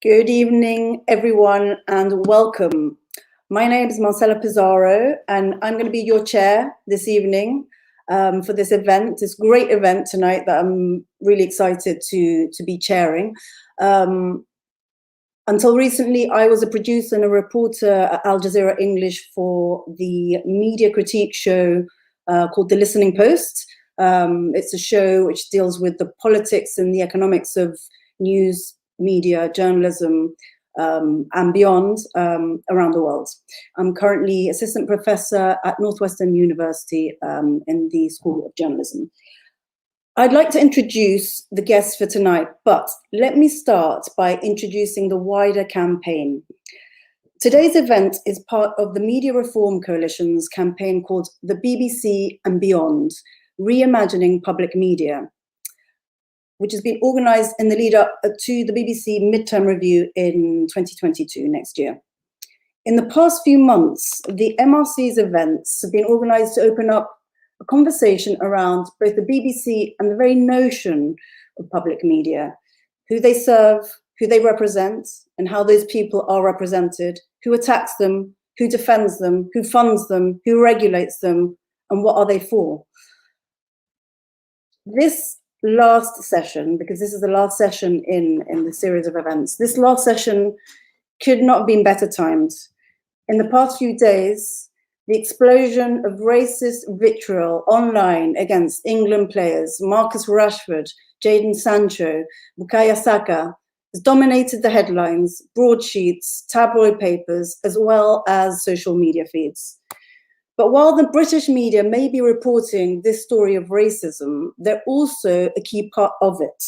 Good evening, everyone, and welcome. My name is Marcela Pizzaro, and I'm going to be your chair this evening for this event, this great event tonight that I'm really excited to be chairing. Until recently, I was a producer and a reporter at Al Jazeera English for the media critique show called The Listening Post. It's a show which deals with the politics and the economics of news, media, journalism, and beyond around the world. I'm currently assistant professor at Northwestern University in the School of Journalism. I'd like to introduce the guests for tonight, but let me start by introducing the wider campaign. Today's event is part of the Media Reform Coalition's campaign called The BBC and Beyond, Reimagining Public Media, which has been organised in the lead up to the BBC midterm review in 2022, next year. In the past few months, the MRC's events have been organised to open up a conversation around both the BBC and the very notion of public media, who they serve, who they represent, and how those people are represented, who attacks them, who defends them, who funds them, who regulates them, and what are they for. This last session, because this is the last session in the series of events, this last session could not have been better timed. In the past few days, the explosion of racist vitriol online against England players, Marcus Rashford, Jadon Sancho, Bukayo Saka, has dominated the headlines, broadsheets, tabloid papers, as well as social media feeds. But while the British media may be reporting this story of racism, they're also a key part of it.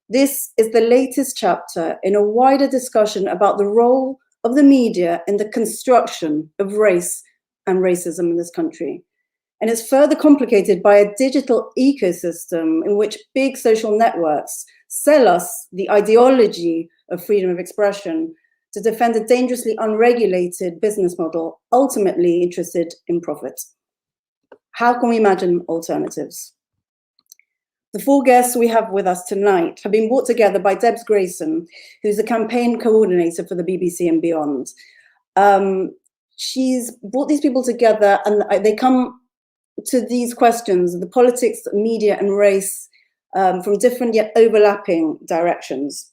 This is the latest chapter in a wider discussion about the role of the media in the construction of race and racism in this country. And it's further complicated by a digital ecosystem in which big social networks sell us the ideology of freedom of expression to defend a dangerously unregulated business model, ultimately interested in profit. How can we imagine alternatives? The four guests we have with us tonight have been brought together by Debs Grayson, who's the campaign coordinator for the BBC and Beyond. She's brought these people together and they come to these questions, the politics, media and race, from different yet overlapping directions.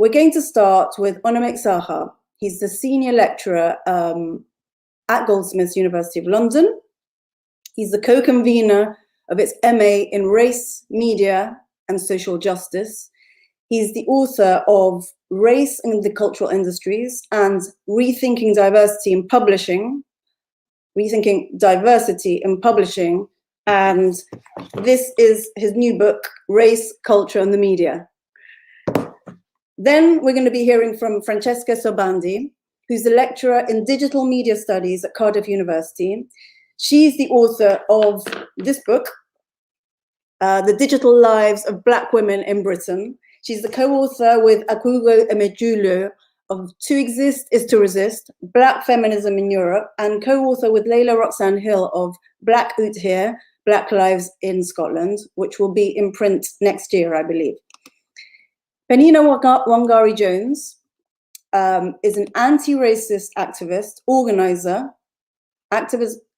We're going to start with Anamik Saha. He's the senior lecturer at Goldsmiths University of London. He's the co-convener of its MA in Race, Media and Social Justice. He's the author of Race in the Cultural Industries and Rethinking Diversity in Publishing. And this is his new book, Race, Culture and the Media. Then we're going to be hearing from Francesca Sobande, who's a lecturer in digital media studies at Cardiff University. She's the author of this book, The Digital Lives of Black Women in Britain. She's the co-author with Akugo Emejulu of To Exist is to Resist, Black Feminism in Europe, and co-author with Layla Roxanne Hill of Black Out Here, Black Lives in Scotland, which will be in print next year, I believe. Penina Wangari-Jones is an anti-racist activist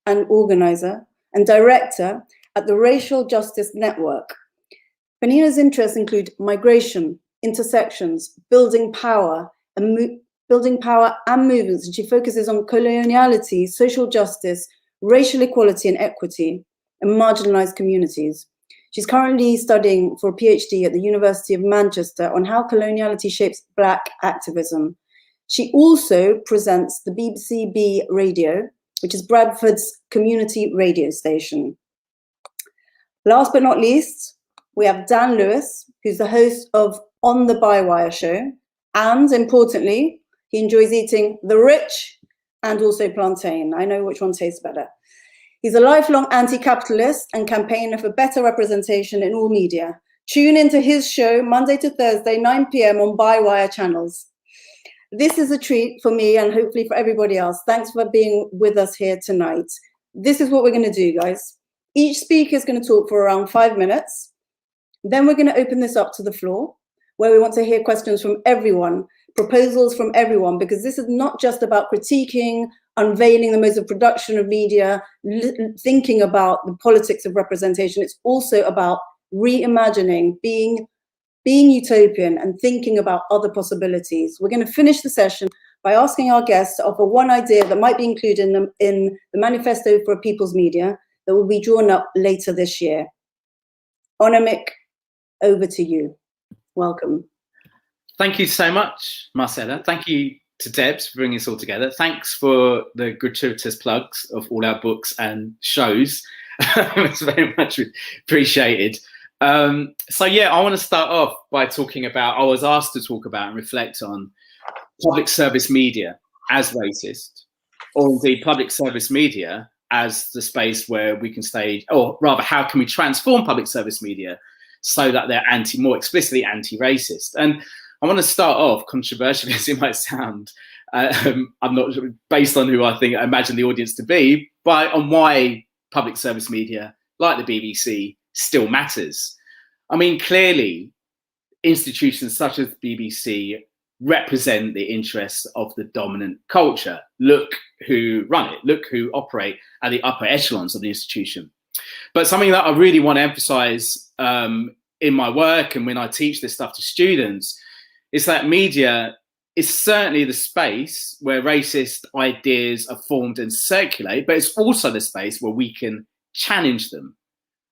and director at the Racial Justice Network. Penina's interests include migration, intersections, building power and movements, and she focuses on coloniality, social justice, racial equality and equity, and marginalized communities. She's currently studying for a PhD at the University of Manchester on how coloniality shapes Black activism. She also presents the BBC B Radio, which is Bradford's community radio station. Last but not least, we have Dan Lewis, who's the host of On the Bywire show. And importantly, he enjoys eating the rich and also plantain. I know which one tastes better. He's a lifelong anti-capitalist and campaigner for better representation in all media. Tune into his show Monday to Thursday, 9 p.m. on Bywire channels. This is a treat for me and hopefully for everybody else. Thanks for being with us here tonight. This is what we're going to do, guys. Each speaker is going to talk for around 5 minutes. Then we're going to open this up to the floor, where we want to hear questions from everyone. proposals from everyone, because this is not just about critiquing, unveiling the modes of production of media, thinking about the politics of representation. It's also about reimagining, being utopian and thinking about other possibilities. We're going to finish the session by asking our guests to offer one idea that might be included in the Manifesto for a People's Media that will be drawn up later this year. Anamik, over to you. Welcome. Thank you so much, Marcela. Thank you to Debs for bringing us all together. Thanks for the gratuitous plugs of all our books and shows. It's very much appreciated. So yeah, I want to start off by talking about, I was asked to talk about and reflect on public service media as racist, or indeed public service media as the space where we can stage, or rather, how can we transform public service media so that they're more explicitly anti-racist? And I want to start off, controversially as it might sound, I'm not based on who I imagine the audience to be, but on why public service media like the BBC still matters. I mean, clearly, institutions such as the BBC represent the interests of the dominant culture. Look who run it, look who operate at the upper echelons of the institution. But something that I really want to emphasize in my work and when I teach this stuff to students is that media is certainly the space where racist ideas are formed and circulate, but it's also the space where we can challenge them.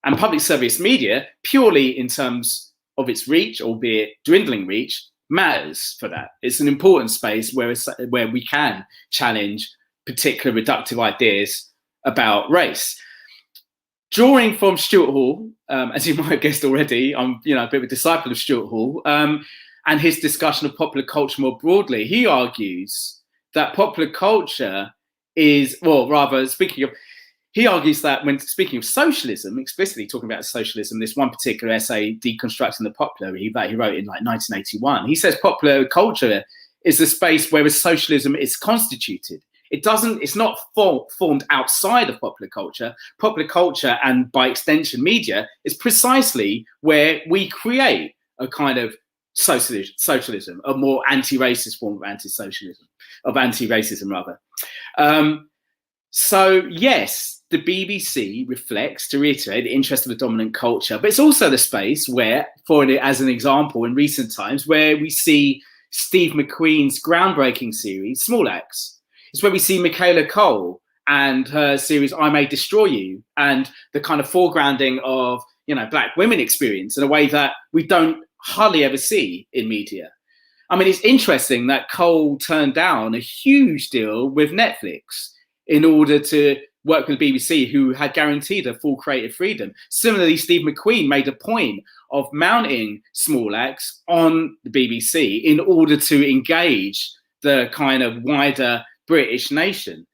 And public service media, purely in terms of its reach, albeit dwindling reach, matters for that. It's an important space where we can challenge particular reductive ideas about race. Drawing from Stuart Hall, as you might have guessed already, I'm a bit of a disciple of Stuart Hall, and his discussion of popular culture more broadly. He argues that popular culture is, well, rather he argues that when speaking of socialism, explicitly talking about socialism, this one particular essay, Deconstructing the Popular, that he wrote in like 1981, he says popular culture is the space where socialism is constituted. It's not formed outside of popular culture. Popular culture, and by extension media, is precisely where we create a kind of socialism, a more anti-racist form of anti-racism rather. So yes, the BBC reflects, to reiterate, the interest of the dominant culture, but it's also the space where, as an example, in recent times, where we see Steve McQueen's groundbreaking series, Small Axe. It's where we see Michaela Cole and her series, I May Destroy You, and the kind of foregrounding of, Black women experience in a way that we don't hardly ever see in media. I mean, it's interesting that Cole turned down a huge deal with Netflix in order to work with the BBC, who had guaranteed her full creative freedom. Similarly, Steve McQueen made a point of mounting Small Axe on the BBC in order to engage the kind of wider British nation.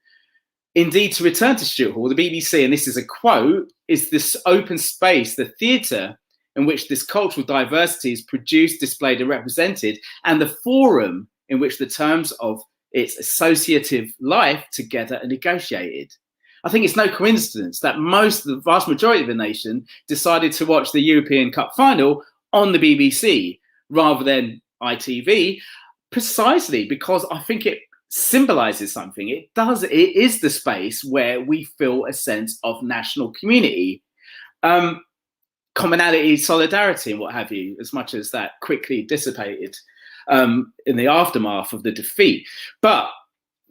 Indeed, to return to Stuart Hall, the BBC, and this is a quote, is this open space, the theatre in which this cultural diversity is produced, displayed and represented, and the forum in which the terms of its associative life together are negotiated. I think it's no coincidence that the vast majority of the nation decided to watch the European Cup final on the BBC rather than ITV, precisely because I think it symbolizes something. It is the space where we feel a sense of national community, commonality, solidarity, and what have you, as much as that quickly dissipated in the aftermath of the defeat. But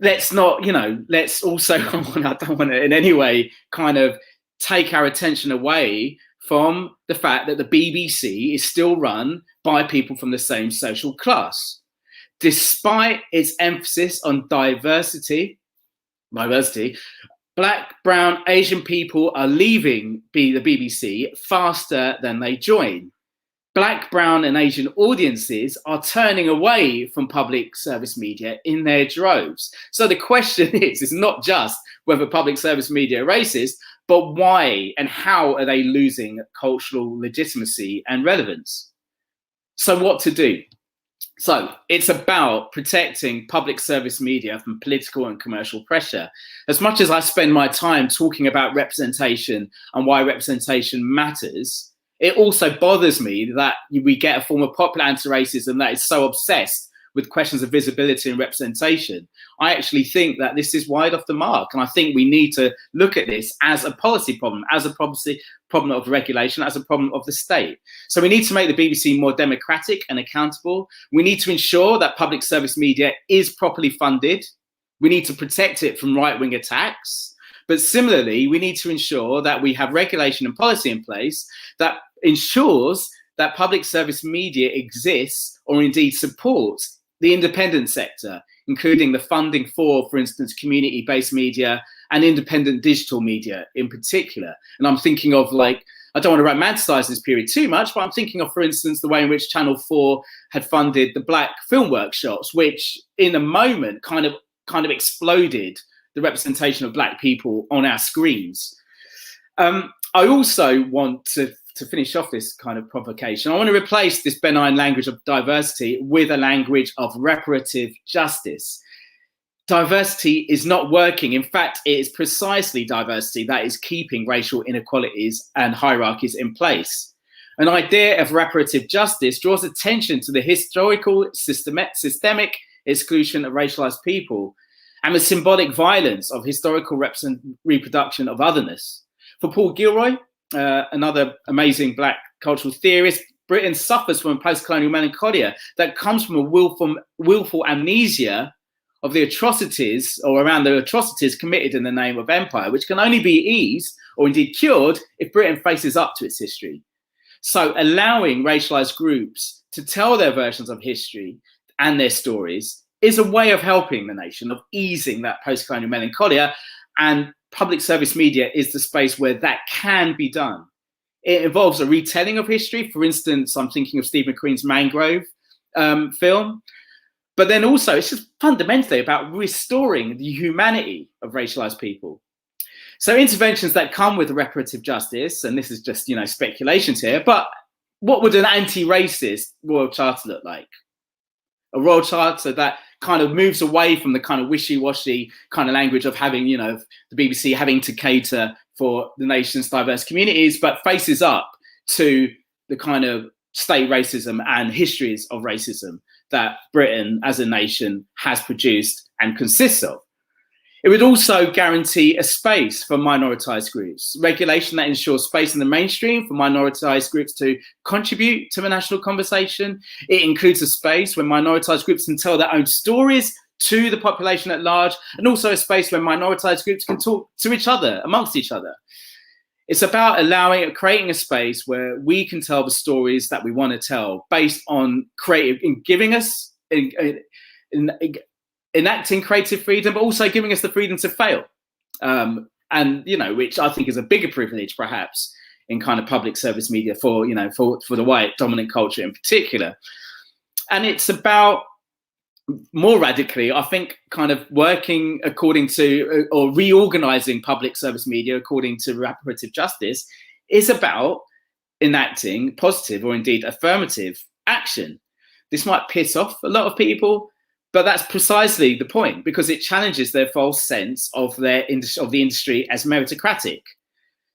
let's not, let's also, I don't want to in any way kind of take our attention away from the fact that the BBC is still run by people from the same social class. Despite its emphasis on diversity, Black, brown, Asian people are leaving the BBC faster than they join. Black, brown and Asian audiences are turning away from public service media in their droves. So the question is not just whether public service media are racist, but why and how are they losing cultural legitimacy and relevance? So what to do? So it's about protecting public service media from political and commercial pressure. As much as I spend my time talking about representation and why representation matters, it also bothers me that we get a form of popular anti-racism that is so obsessed with questions of visibility and representation, I actually think that this is wide off the mark. And I think we need to look at this as a policy problem, as a policy problem of regulation, as a problem of the state. So we need to make the BBC more democratic and accountable. We need to ensure that public service media is properly funded. We need to protect it from right-wing attacks. But similarly, we need to ensure that we have regulation and policy in place that ensures that public service media exists or indeed supports the independent sector, including the funding for instance, community-based media and independent digital media in particular. And I'm thinking of, like, I don't want to romanticize this period too much, but I'm thinking of, for instance, the way in which Channel 4 had funded the Black Film Workshops, which in a moment kind of exploded the representation of Black people on our screens. I also want to finish off this kind of provocation, I want to replace this benign language of diversity with a language of reparative justice. Diversity is not working. In fact, it is precisely diversity that is keeping racial inequalities and hierarchies in place. An idea of reparative justice draws attention to the historical systemic exclusion of racialized people and the symbolic violence of historical reproduction of otherness. For Paul Gilroy, another amazing Black cultural theorist, Britain suffers from a post-colonial melancholia that comes from a willful amnesia of the atrocities, or around the atrocities committed in the name of empire, which can only be eased or indeed cured if Britain faces up to its history. So allowing racialized groups to tell their versions of history and their stories is a way of helping the nation, of easing that post-colonial melancholia, and public service media is the space where that can be done. It involves a retelling of history. For instance, I'm thinking of Steve McQueen's Mangrove film. But then also, it's just fundamentally about restoring the humanity of racialized people. So interventions that come with reparative justice, and this is just, you know, speculations here, but what would an anti-racist royal charter look like? A royal charter that kind of moves away from the kind of wishy-washy kind of language of having, you know, the BBC having to cater for the nation's diverse communities, but faces up to the kind of state racism and histories of racism that Britain as a nation has produced and consists of. It would also guarantee a space for minoritized groups, regulation that ensures space in the mainstream for minoritized groups to contribute to the national conversation. It includes a space where minoritized groups can tell their own stories to the population at large, and also a space where minoritized groups can talk to each other, amongst each other. It's about creating a space where we can tell the stories that we want to tell, based on enacting creative freedom, but also giving us the freedom to fail. And, you know, which I think is a bigger privilege, perhaps, in kind of public service media for, you know, for the white dominant culture in particular. And it's about, more radically, I think, kind of working according to, or reorganizing public service media according to reparative justice, is about enacting positive or indeed affirmative action. This might piss off a lot of people, but that's precisely the point, because it challenges their false sense of the industry as meritocratic.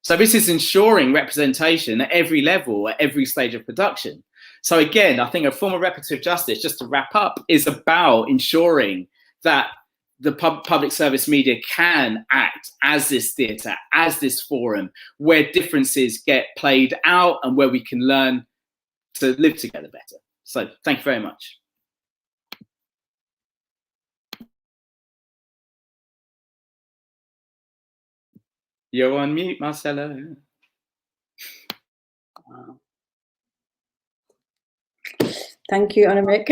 So this is ensuring representation at every level, at every stage of production. So again, I think a form of reparative justice, just to wrap up, is about ensuring that the public service media can act as this theatre, as this forum, where differences get played out and where we can learn to live together better. So thank you very much. You're on mute, Marcela. Wow. Thank you, Anamik,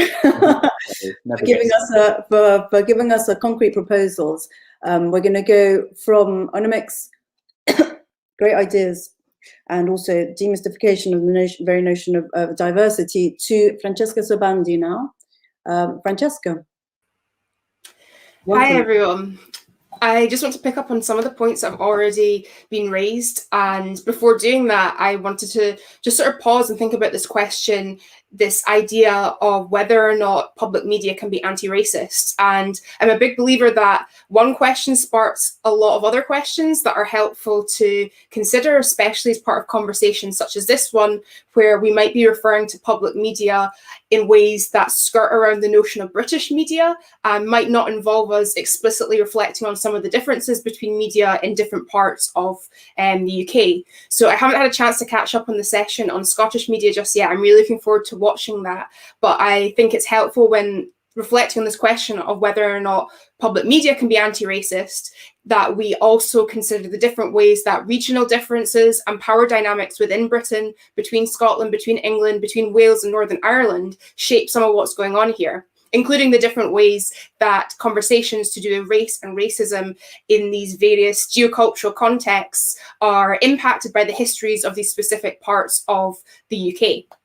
for giving us a concrete proposals. We're going to go from Anamik's great ideas and also demystification of the very notion of diversity to Francesca Sobande now. Francesca. Hi, everyone. I just want to pick up on some of the points that have already been raised. And before doing that, I wanted to just sort of pause and think about this question this idea of whether or not public media can be anti-racist. And I'm a big believer that one question sparks a lot of other questions that are helpful to consider, especially as part of conversations such as this one, where we might be referring to public media in ways that skirt around the notion of British media and might not involve us explicitly reflecting on some of the differences between media in different parts of the UK. So I haven't had a chance to catch up on the session on Scottish media just yet. I'm really looking forward to watching that. But I think it's helpful when reflecting on this question of whether or not public media can be anti-racist, that we also consider the different ways that regional differences and power dynamics within Britain, between Scotland, between England, between Wales and Northern Ireland shape some of what's going on here, including the different ways that conversations to do with race and racism in these various geocultural contexts are impacted by the histories of these specific parts of the UK.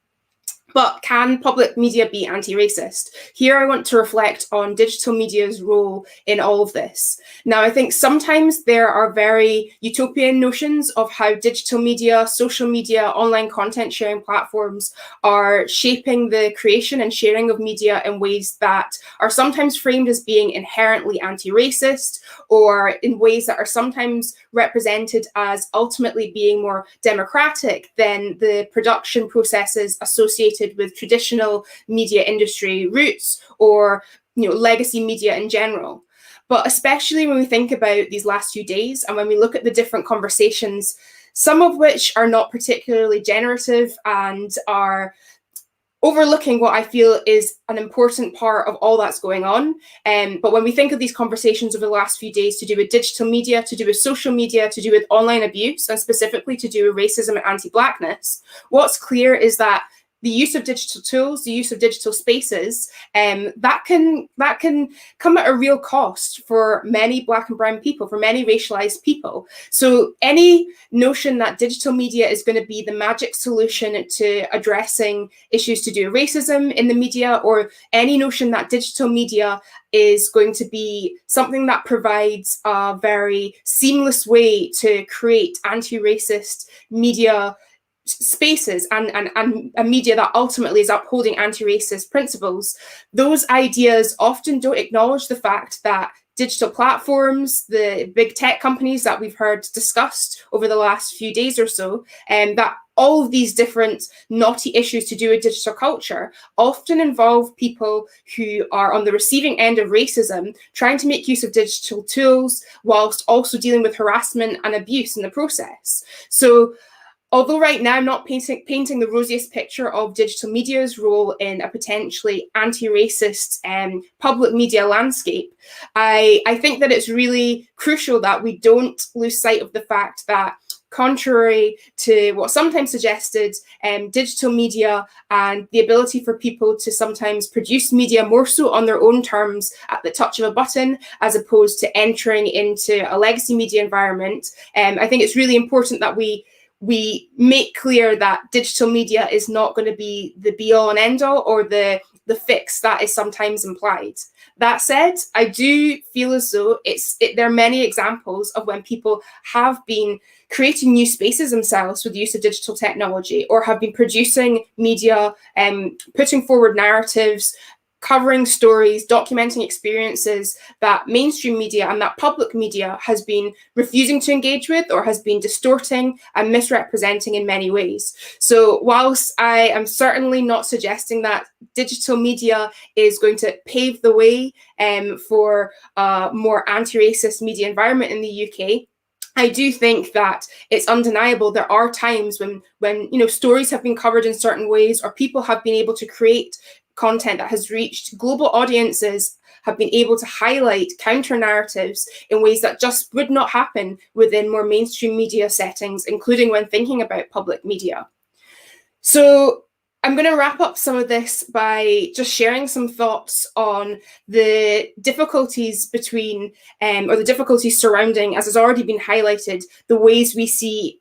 But can public media be anti-racist? Here I want to reflect on digital media's role in all of this. Now, I think sometimes there are very utopian notions of how digital media, social media, online content sharing platforms are shaping the creation and sharing of media in ways that are sometimes framed as being inherently anti-racist, or in ways that are sometimes represented as ultimately being more democratic than the production processes associated with traditional media industry roots or legacy media in general. But especially when we think about these last few days and when we look at the different conversations, some of which are not particularly generative and are overlooking what I feel is an important part of all that's going on. But when we think of these conversations over the last few days to do with digital media, to do with social media, to do with online abuse, and specifically to do with racism and anti-Blackness, what's clear is that the use of digital tools, the use of digital spaces, that can come at a real cost for many Black and brown people, for many racialized people. So any notion that digital media is going to be the magic solution to addressing issues to do with racism in the media, or any notion that digital media is going to be something that provides a very seamless way to create anti-racist media spaces and a media that ultimately is upholding anti-racist principles, those ideas often don't acknowledge the fact that digital platforms, the big tech companies that we've heard discussed over the last few days or so, that all of these different knotty issues to do with digital culture often involve people who are on the receiving end of racism, trying to make use of digital tools whilst also dealing with harassment and abuse in the process. So although right now I'm not painting the rosiest picture of digital media's role in a potentially anti-racist public media landscape, I think that it's really crucial that we don't lose sight of the fact that, contrary to what sometimes suggested, digital media and the ability for people to sometimes produce media more so on their own terms at the touch of a button, as opposed to entering into a legacy media environment, I think it's really important that we make clear that digital media is not going to be the be-all and end-all or the fix that is sometimes implied. That said, I do feel as though there are many examples of when people have been creating new spaces themselves with the use of digital technology, or have been producing media, putting forward narratives, covering stories, documenting experiences that mainstream media and that public media has been refusing to engage with, or has been distorting and misrepresenting in many ways. So whilst I am certainly not suggesting that digital media is going to pave the way for a more anti-racist media environment in the UK, I do think that it's undeniable there are times when stories have been covered in certain ways, or people have been able to create content that has reached global audiences, have been able to highlight counter narratives in ways that just would not happen within more mainstream media settings, including when thinking about public media. So I'm going to wrap up some of this by just sharing some thoughts on the difficulties between, or the difficulties surrounding, as has already been highlighted, the ways we see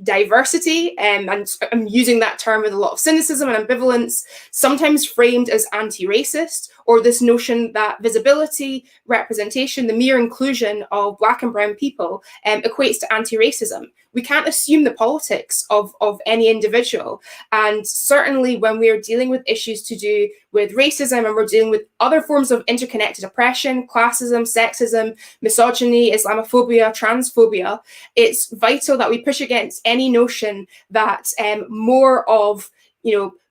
diversity, and I'm using that term with a lot of cynicism and ambivalence, sometimes framed as anti-racist, or this notion that visibility, representation, the mere inclusion of Black and brown people equates to anti-racism, we can't assume the politics of any individual. And certainly when we are dealing with issues to do with racism, and we're dealing with other forms of interconnected oppression, classism, sexism, misogyny, Islamophobia, transphobia, it's vital that we push against any notion that more of,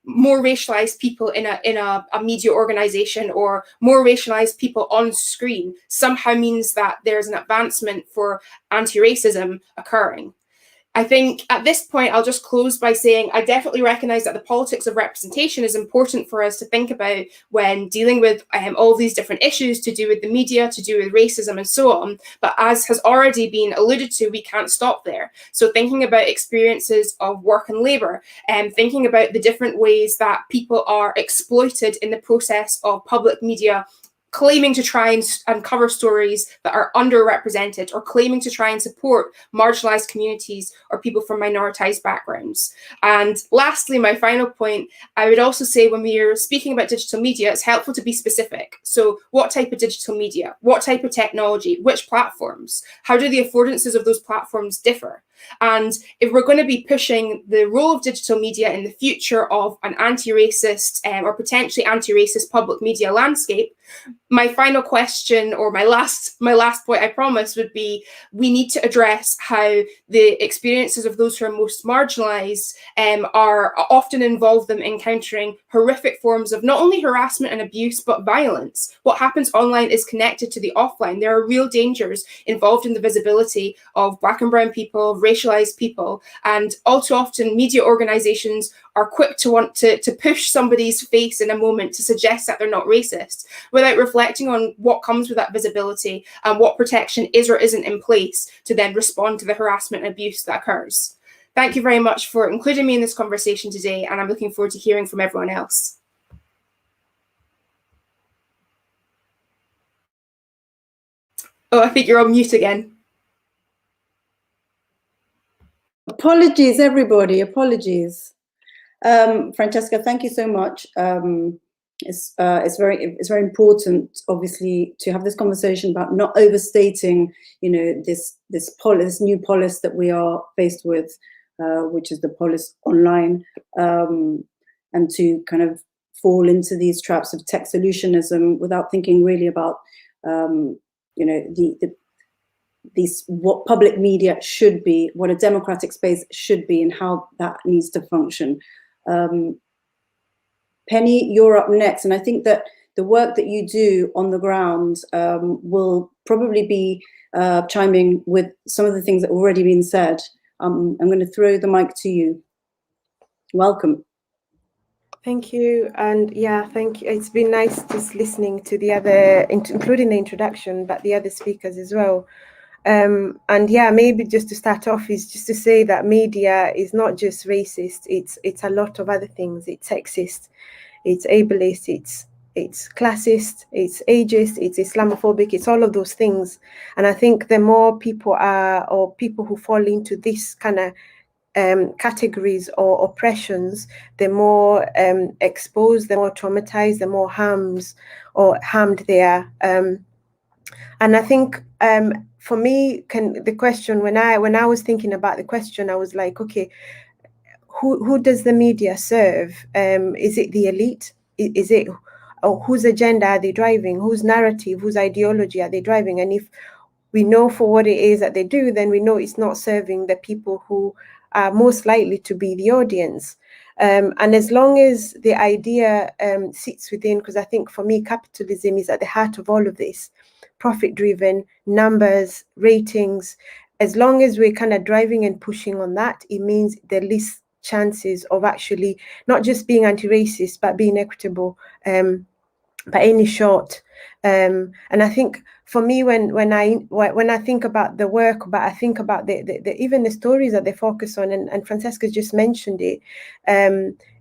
more racialized people in a media organization or more racialized people on screen somehow means that there's an advancement for anti-racism occurring. I think at this point, I'll just close by saying I definitely recognize that the politics of representation is important for us to think about when dealing with all these different issues to do with the media, to do with racism and so on. But as has already been alluded to, we can't stop there. So thinking about experiences of work and labor, and thinking about the different ways that people are exploited in the process of public media claiming to try and uncover stories that are underrepresented, or claiming to try and support marginalized communities or people from minoritized backgrounds. And lastly, my final point, I would also say when we are speaking about digital media, it's helpful to be specific. So what type of digital media? What type of technology? Which platforms? How do the affordances of those platforms differ? And if we're going to be pushing the role of digital media in the future of an anti-racist or potentially anti-racist public media landscape, my final question, or my last point, I promise, would be we need to address how the experiences of those who are most marginalized are often involve them encountering horrific forms of not only harassment and abuse, but violence. What happens online is connected to the offline. There are real dangers involved in the visibility of Black and brown people, racialized people, and all too often media organizations are quick to want to push somebody's face in a moment to suggest that they're not racist, without reflecting on what comes with that visibility and what protection is or isn't in place to then respond to the harassment and abuse that occurs. Thank you very much for including me in this conversation today, and I'm looking forward to hearing from everyone else. Oh, I think you're on mute again. Apologies, everybody, apologies. Francesca, thank you so much. It's very important, obviously, to have this conversation about not overstating, this new polis that we are faced with, which is the polis online, and to kind of fall into these traps of tech solutionism without thinking really about, what public media should be, what a democratic space should be, and how that needs to function. Penny, you're up next, and I think that the work that you do on the ground will probably be chiming with some of the things that have already been said. I'm going to throw the mic to you. Welcome. Thank you, and yeah, thank you. It's been nice just listening to the other, including the introduction, but the other speakers as well. And yeah, maybe just to start off is just to say that media is not just racist, it's a lot of other things. It's sexist, it's ableist, it's classist, it's ageist, it's Islamophobic, it's all of those things. And I think the more people are, or people who fall into this kind of categories or oppressions, the more exposed, the more traumatized, the more harmed they are. And I think for me, the question, when I was thinking about the question, I was like, okay, who does the media serve? Is it the elite? Is it, or whose agenda are they driving? Whose narrative, whose ideology are they driving? And if we know for what it is that they do, then we know it's not serving the people who are most likely to be the audience. And as long as the idea sits within, because I think for me, capitalism is at the heart of all of this, profit-driven, numbers, ratings. As long as we're kind of driving and pushing on that, it means the least chances of actually not just being anti-racist, but being equitable by any short. And I think for me, when I think about the work, but I think about the even the stories that they focus on, and Francesca just mentioned it,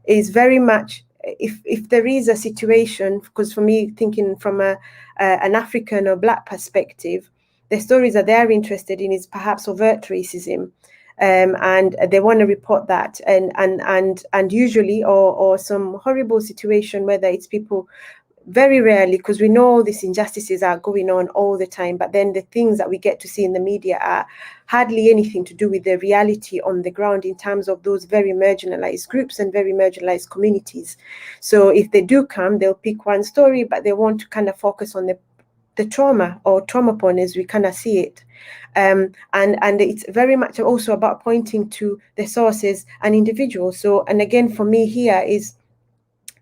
is very much, if there is a situation, because for me, thinking from an African or Black perspective, the stories that they're interested in is perhaps overt racism, and they want to report that, and usually, or some horrible situation, whether it's people very rarely, because we know these injustices are going on all the time, but then the things that we get to see in the media are hardly anything to do with the reality on the ground in terms of those very marginalized groups and very marginalized communities. So if they do come, they'll pick one story, but they want to kind of focus on the trauma or trauma porn as we kind of see it. And it's very much also about pointing to the sources and individuals. So, and again, for me here is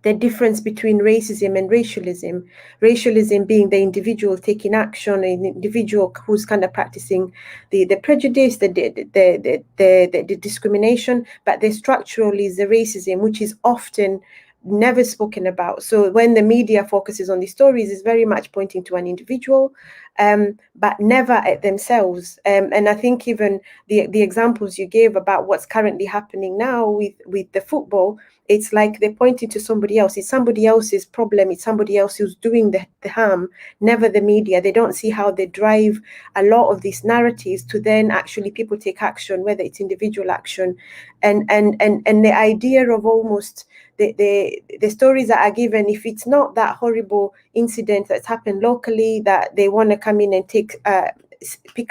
the difference between racism and racialism. Racialism being the individual taking action, an individual who's kind of practicing the prejudice, the discrimination, but the structural is the racism, which is often never spoken about. So when the media focuses on these stories, it's very much pointing to an individual, but never at themselves. And I think even the examples you gave about what's currently happening now with the football, it's like they're pointing to somebody else. It's somebody else's problem. It's somebody else who's doing the harm, never the media. They don't see how they drive a lot of these narratives to then actually people take action, whether it's individual action. And the idea of almost the stories that are given, if it's not that horrible incident that's happened locally that they want to come in and pick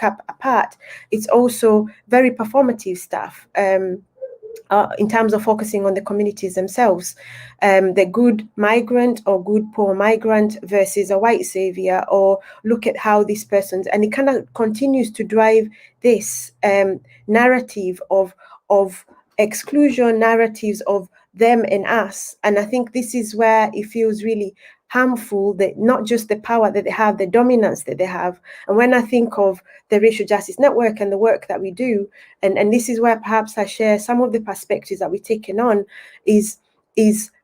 up apart, it's also very performative stuff. In terms of focusing on the communities themselves, the good migrant or good poor migrant versus a white savior, or look at how this person's, and it kind of continues to drive this narrative of exclusion, narratives of them and us. And I think this is where it feels really harmful, that not just the power that they have, the dominance that they have. And when I think of the Racial Justice Network and the work that we do, and this is where perhaps I share some of the perspectives that we've taken on, is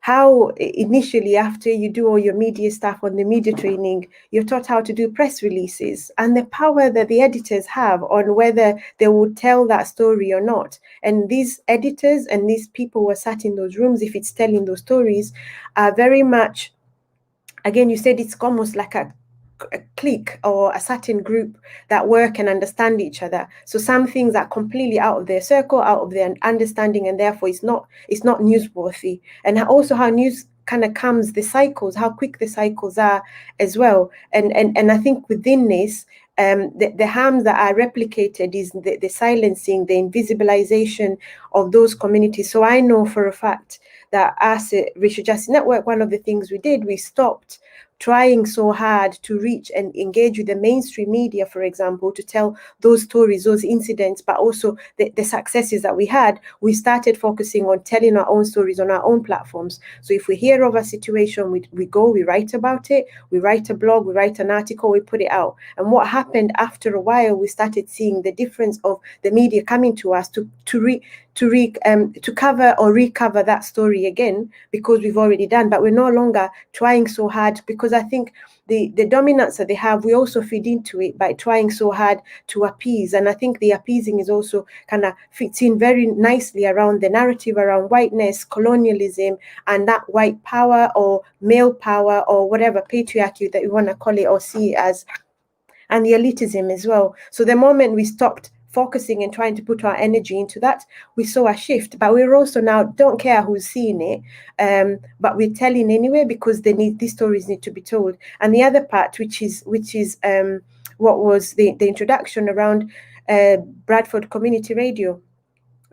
how initially, after you do all your media stuff on the media training, you're taught how to do press releases and the power that the editors have on whether they would tell that story or not. And these editors and these people who are sat in those rooms, if it's telling those stories, are very much, again, you said it's almost like a clique or a certain group that work and understand each other. So some things are completely out of their circle, out of their understanding, and therefore it's not newsworthy. And also how news kind of comes, the cycles, how quick the cycles are as well. And I think within this, the harms that are replicated is the silencing, the invisibilization of those communities. So I know for a fact that as a Racial Justice Network, one of the things we did, we stopped trying so hard to reach and engage with the mainstream media, for example, to tell those stories, those incidents, but also the successes that we had. We started focusing on telling our own stories on our own platforms. So if we hear of a situation, we go, we write about it, we write a blog, we write an article, we put it out. And what happened after a while, we started seeing the difference of the media coming to us to cover or recover that story again, because we've already done, but we're no longer trying so hard, because I think the dominance that they have, we also feed into it by trying so hard to appease. And I think the appeasing is also kind of fits in very nicely around the narrative around whiteness, colonialism, and that white power or male power or whatever patriarchy that you want to call it or see it as, and the elitism as well. So the moment we stopped focusing and trying to put our energy into that, we saw a shift. But we're also now don't care who's seeing it, but we're telling anyway, because these stories need to be told. And the other part, which is what was the introduction around Bradford Community Radio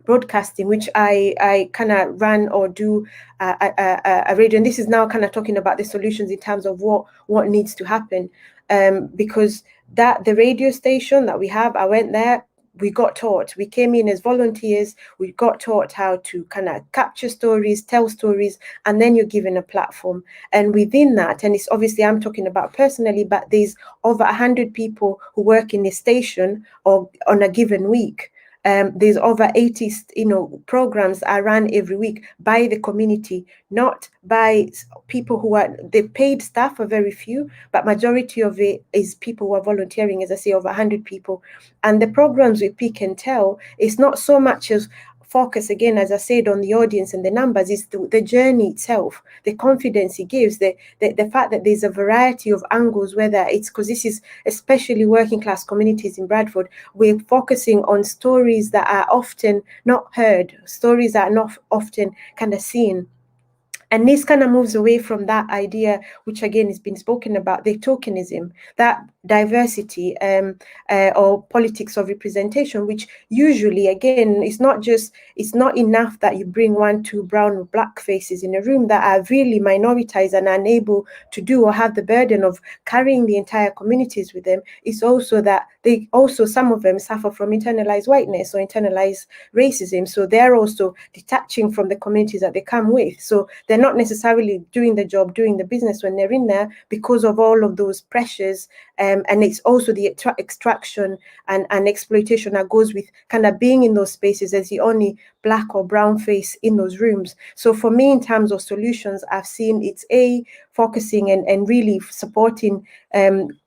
broadcasting, which I kind of run or do a radio, and this is now kind of talking about the solutions in terms of what needs to happen, because the radio station that we have, I went there. We got taught, we came in as volunteers, we got taught how to kind of capture stories, tell stories, and then you're given a platform. And within that, and it's obviously I'm talking about personally, but there's over 100 people who work in the station or on a given week. There's over 80, programs are run every week by the community, not by people who are, the paid staff are very few, but majority of it is people who are volunteering, as I say, over 100 people. And the programs we pick and tell is not so much as focus, again, as I said, on the audience and the numbers, is the journey itself, the confidence it gives, the fact that there's a variety of angles, whether it's because this is especially working class communities in Bradford, we're focusing on stories that are often not heard, stories that are not often kind of seen. And this kind of moves away from that idea, which again has been spoken about, the tokenism, that diversity or politics of representation, which usually, again, it's not enough that you bring 1, 2 brown or black faces in a room that are really minoritized and unable to do or have the burden of carrying the entire communities with them. It's also that some of them suffer from internalized whiteness or internalized racism. So they're also detaching from the communities that they come with. So they're not necessarily doing the job, doing the business when they're in there because of all of those pressures. And it's also the extraction and exploitation that goes with kind of being in those spaces as the only black or brown face in those rooms. So for me, in terms of solutions, I've seen it's focusing and really supporting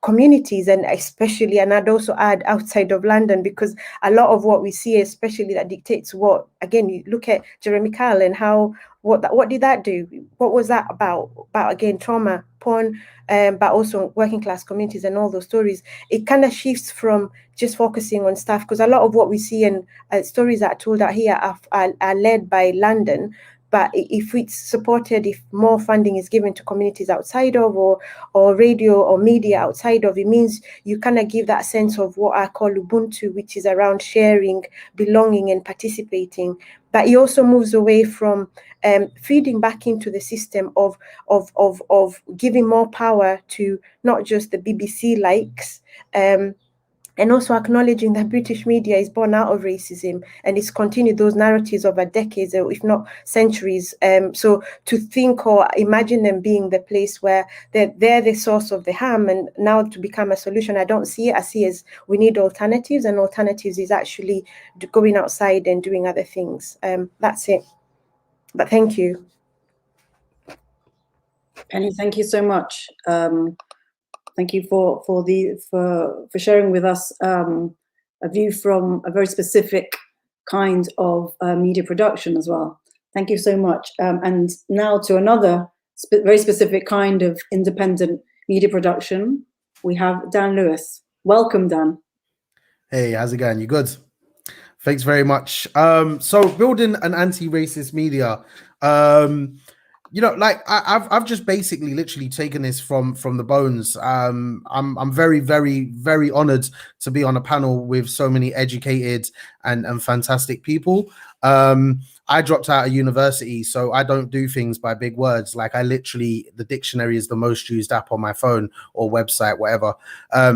communities, and especially, and I'd also add outside of London, because a lot of what we see, especially that dictates what, again, you look at Jeremy Kyle and how, what did that do? What was that about? About, again, trauma, porn, but also working class communities and all those stories. It kind of shifts from just focusing on stuff, because a lot of what we see and stories that are told out here are led by London. But if it's supported, if more funding is given to communities outside of, or radio or media outside of, it means you kind of give that sense of what I call Ubuntu, which is around sharing, belonging and participating. But it also moves away from feeding back into the system of giving more power to not just the BBC likes, and also acknowledging that British media is born out of racism and it's continued those narratives over decades, or if not centuries. So to think or imagine them being the place where they're the source of the harm, and now to become a solution, I don't see it. I see as we need alternatives, and alternatives is actually going outside and doing other things. That's it. But thank you. Penny, thank you so much. Thank you for sharing with us a view from a very specific kind of media production as well. Thank you so much. And now to another very specific kind of independent media production, we have Dan Lewis. Welcome, Dan. Hey, how's it going? You good? Thanks very much. So building an anti-racist media, you know, like I've just basically literally taken this from the bones. I'm very, very, very honored to be on a panel with so many educated and fantastic people. I dropped out of university, so I don't do things by big words. Like, I literally, the dictionary is the most used app on my phone or website, whatever.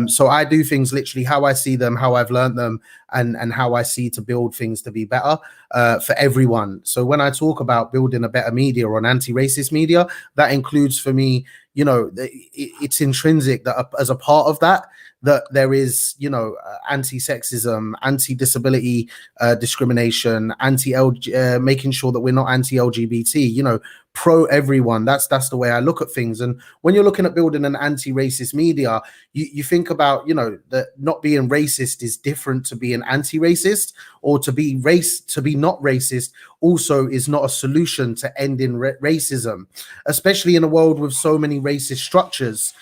So I do things literally how I see them, how I've learned them, and how I see to build things to be better for everyone. So when I talk about building a better media or an anti-racist media, that includes for me, you know, it's intrinsic that as a part of that there is, you know, anti-sexism, anti-disability discrimination, making sure that we're not anti-LGBT, you know, pro everyone. That's the way I look at things. And when you're looking at building an anti-racist media, you think about, you know, that not being racist is different to being anti-racist, or to be not racist also is not a solution to ending racism, especially in a world with so many racist structures.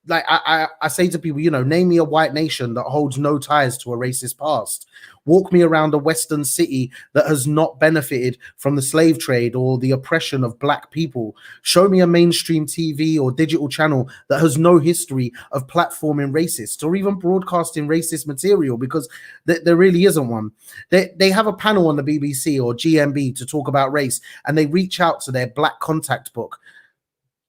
Like I say to people, you know, name me a white nation that holds no ties to a racist past. Walk me around a Western city that has not benefited from the slave trade or the oppression of Black people. Show me a mainstream TV or digital channel that has no history of platforming racist or even broadcasting racist material, because there really isn't one. They have a panel on the BBC or GMB to talk about race, and they reach out to their Black contact book.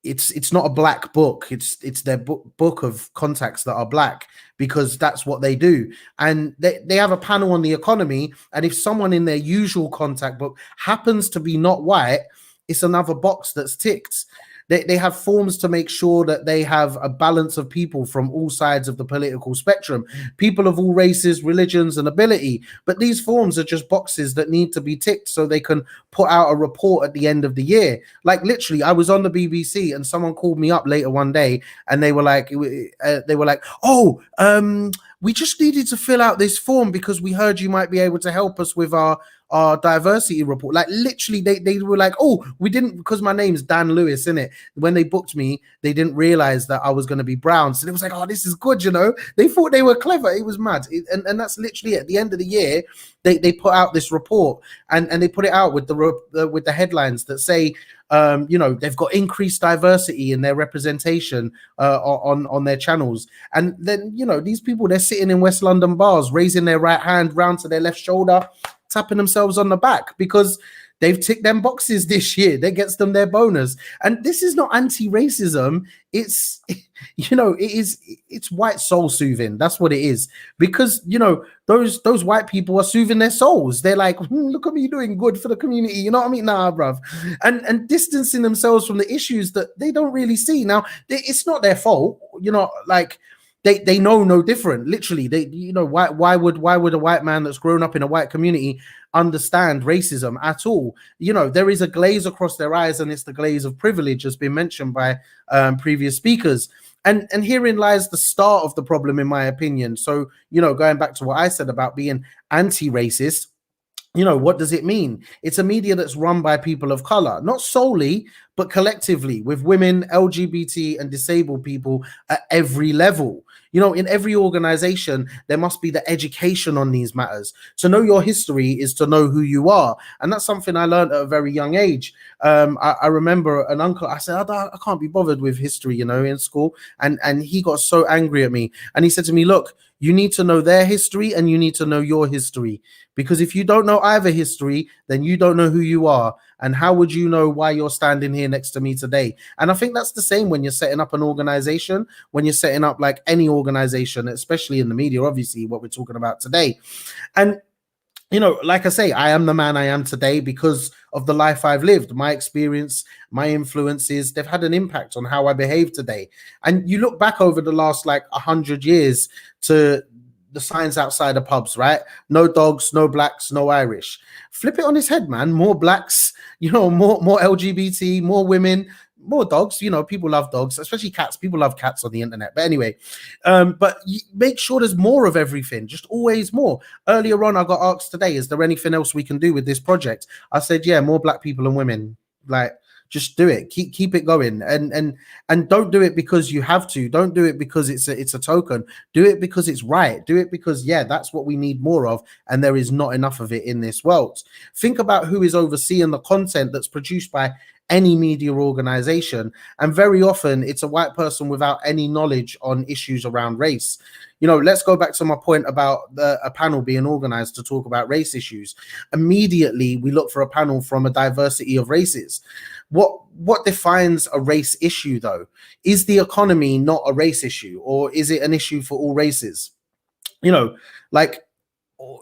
It's not a Black book. It's their book of contacts that are Black, because that's what they do. And they have a panel on the economy, and if someone in their usual contact book happens to be not white, it's another box that's ticked. They have forms to make sure that they have a balance of people from all sides of the political spectrum, people of all races, religions, and ability. But these forms are just boxes that need to be ticked so they can put out a report at the end of the year. Like, literally, I was on the BBC and someone called me up later one day, and they were like, oh, we just needed to fill out this form because we heard you might be able to help us with our our diversity report. Like literally they were like, oh, we didn't, because my name's Dan Lewis, innit? When they booked me, they didn't realize that I was going to be brown. So they was like, oh, this is good, you know? They thought they were clever. It was mad. And that's literally at the end of the year, they put out this report and they put it out with the headlines that say, you know, they've got increased diversity in their representation on their channels. And then, you know, these people, they're sitting in West London bars, raising their right hand round to their left shoulder, tapping themselves on the back because they've ticked them boxes this year. That gets them their bonus. And this is not anti-racism. It's, you know, it's white soul soothing. That's what it is. Because, you know, those white people are soothing their souls. They're like, look at me doing good for the community. You know what I mean? Nah, bruv. And distancing themselves from the issues that they don't really see. Now, it's not their fault. You know, like, they know no different. Literally, they, you know, why would a white man that's grown up in a white community understand racism at all? You know, there is a glaze across their eyes, and it's the glaze of privilege, has been mentioned by previous speakers. And herein lies the start of the problem, in my opinion. So, you know, going back to what I said about being anti-racist, you know, what does it mean? It's a media that's run by people of color, not solely, but collectively, with women, LGBT, and disabled people at every level. You know, in every organization, there must be the education on these matters. To know your history is to know who you are. And that's something I learned at a very young age. I remember an uncle, I said, I can't be bothered with history, you know, in school. And he got so angry at me. And he said to me, look, you need to know their history and you need to know your history. Because if you don't know either history, then you don't know who you are. And how would you know why you're standing here next to me today? And I think that's the same when you're setting up an organization, when you're setting up like any organization, especially in the media, obviously what we're talking about today. And, you know, like I say, I am the man I am today because of the life I've lived, my experience, my influences. They've had an impact on how I behave today. And you look back over the last like 100 years to the signs outside the pubs, right? No dogs, no blacks, no Irish. Flip it on his head, man. More blacks, you know, more LGBT, more women, more dogs. You know, people love dogs, especially cats. People love cats on the internet. But anyway, but make sure there's more of everything, just always more. Earlier on, I got asked today, is there anything else we can do with this project? I said, yeah, more black people and women. Like, just do it. Keep it going, and don't do it because you have to. Don't do it because it's a token. Do it because it's right. Do it because, yeah, that's what we need more of, and there is not enough of it in this world. Think about who is overseeing the content that's produced by any media organization, and very often it's a white person without any knowledge on issues around race. You know, let's go back to my point about a panel being organized to talk about race issues. Immediately, we look for a panel from a diversity of races. What defines a race issue, though? Is the economy not a race issue, or is it an issue for all races? You know, like,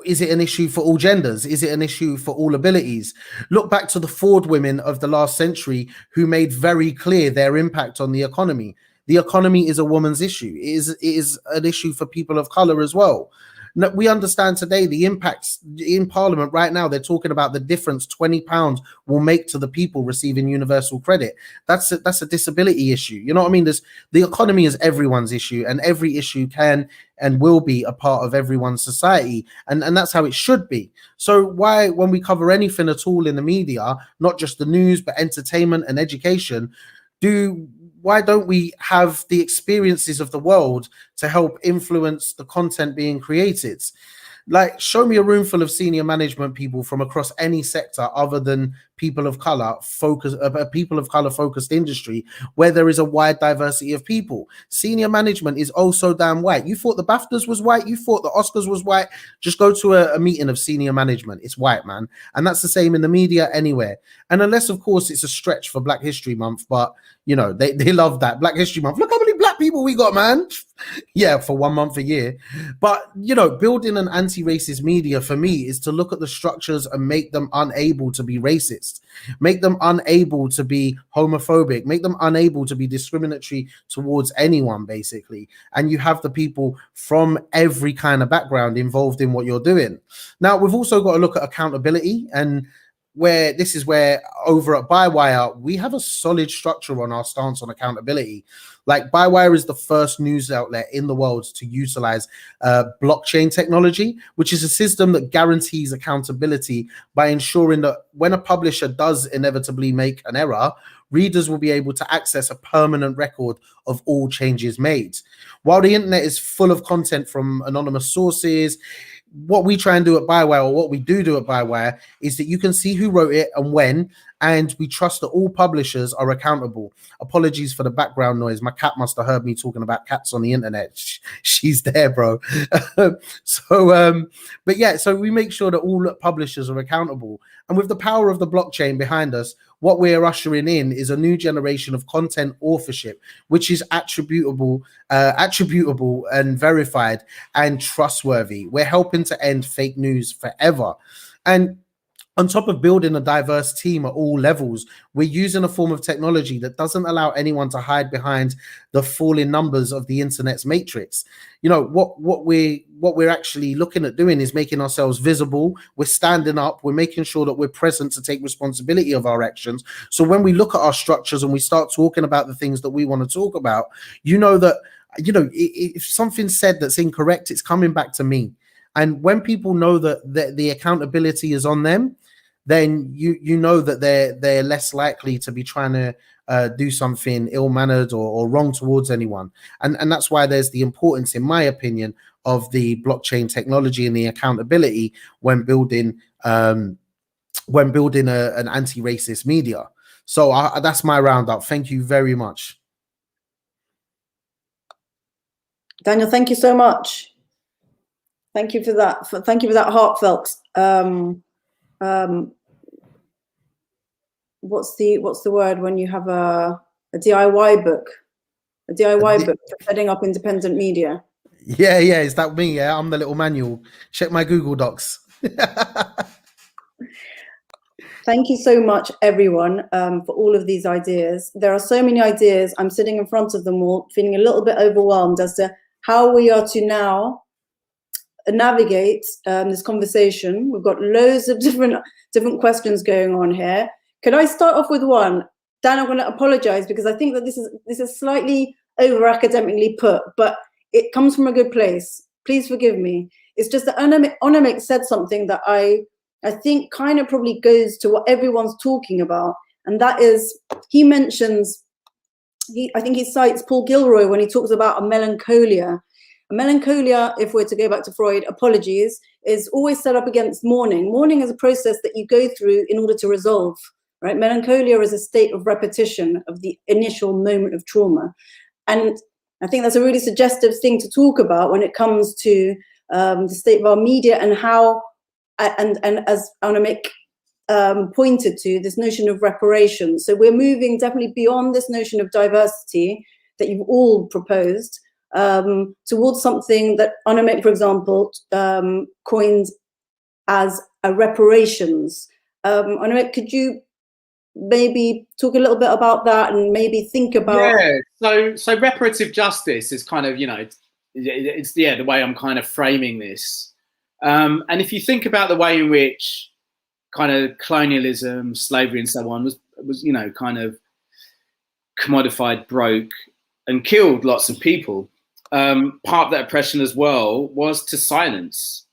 is it an issue for all genders? Is it an issue for all abilities? Look back to the Ford women of the last century who made very clear their impact on the economy. The economy is a woman's issue. It is an issue for people of color as well. Now, we understand today the impacts in Parliament right now. They're talking about the difference £20 will make to the people receiving universal credit. That's a disability issue. You know what I mean? The economy is everyone's issue, and every issue can and will be a part of everyone's society. And that's how it should be. So why, when we cover anything at all in the media, not just the news, but entertainment and education, why don't we have the experiences of the world to help influence the content being created? Like, show me a room full of senior management people from across any sector other than people of color focused industry where there is a wide diversity of people. Senior management is also damn white. You thought the BAFTAs was white? You thought the Oscars was white? Just go to a meeting of senior management. It's white, man. And that's the same in the media anywhere. And unless, of course, it's a stretch for Black History Month, but you know, they love that. Black History Month. Look how many black people we got, man. Yeah, for 1 month a year. But, you know, building an anti-racist media for me is to look at the structures and make them unable to be racist, make them unable to be homophobic, make them unable to be discriminatory towards anyone, basically. And you have the people from every kind of background involved in what you're doing. Now, we've also got to look at accountability, and where this is where over at Bywire, we have a solid structure on our stance on accountability. Like Bywire is the first news outlet in the world to utilize blockchain technology, which is a system that guarantees accountability by ensuring that when a publisher does inevitably make an error, readers will be able to access a permanent record of all changes made. While the internet is full of content from anonymous sources, what we try and do at Bywire, or what we do at Bywire, is that you can see who wrote it and when, and we trust that all publishers are accountable. Apologies for the background noise. My cat must have heard me talking about cats on the internet. She's there, bro. But yeah, so we make sure that all publishers are accountable. And with the power of the blockchain behind us, what we're ushering in is a new generation of content authorship, which is attributable and verified and trustworthy. We're helping to end fake news forever. And on top of building a diverse team at all levels, we're using a form of technology that doesn't allow anyone to hide behind the falling numbers of the internet's matrix. You know, what we're actually looking at doing is making ourselves visible. We're standing up. We're making sure that we're present to take responsibility of our actions. So when we look at our structures and we start talking about the things that we want to talk about, you know that, you know, if something's said that's incorrect, it's coming back to me. And when people know that the accountability is on them, then you know that they're less likely to be trying to do something ill-mannered or wrong towards anyone. And that's why there's the importance, in my opinion, of the blockchain technology and the accountability when building an anti-racist media. So that's my roundup. Thank you very much. Daniel, thank you so much. Thank you for that. Thank you for that heartfelt. What's the word when you have a DIY book? A DIY book for setting up independent media. Yeah, is that me? Yeah, I'm the little manual. Check my Google Docs. Thank you so much, everyone, for all of these ideas. There are so many ideas. I'm sitting in front of them all, feeling a little bit overwhelmed as to how we are to now navigate this conversation. We've got loads of different questions going on here. Can I start off with one? Dan, I'm going to apologize because I think that this is slightly over academically put, but it comes from a good place. Please forgive me. It's just that Anamik said something that I think kind of probably goes to what everyone's talking about, and that is he mentions, I think he cites Paul Gilroy when he talks about a melancholia. A melancholia, if we're to go back to Freud, apologies, is always set up against mourning. Mourning is a process that you go through in order to resolve, right? Melancholia is a state of repetition of the initial moment of trauma. And I think that's a really suggestive thing to talk about when it comes to the state of our media and how, and as Anamik pointed to, this notion of reparations. So we're moving definitely beyond this notion of diversity that you've all proposed, towards something that Anamik, for example, coined as a reparations. Anamik, could you maybe talk a little bit about that and maybe think about... Yeah, so reparative justice is kind of, you know, it's the way I'm kind of framing this. And if you think about the way in which kind of colonialism, slavery and so on was you know, kind of commodified, broke and killed lots of people, part of that oppression as well was to silence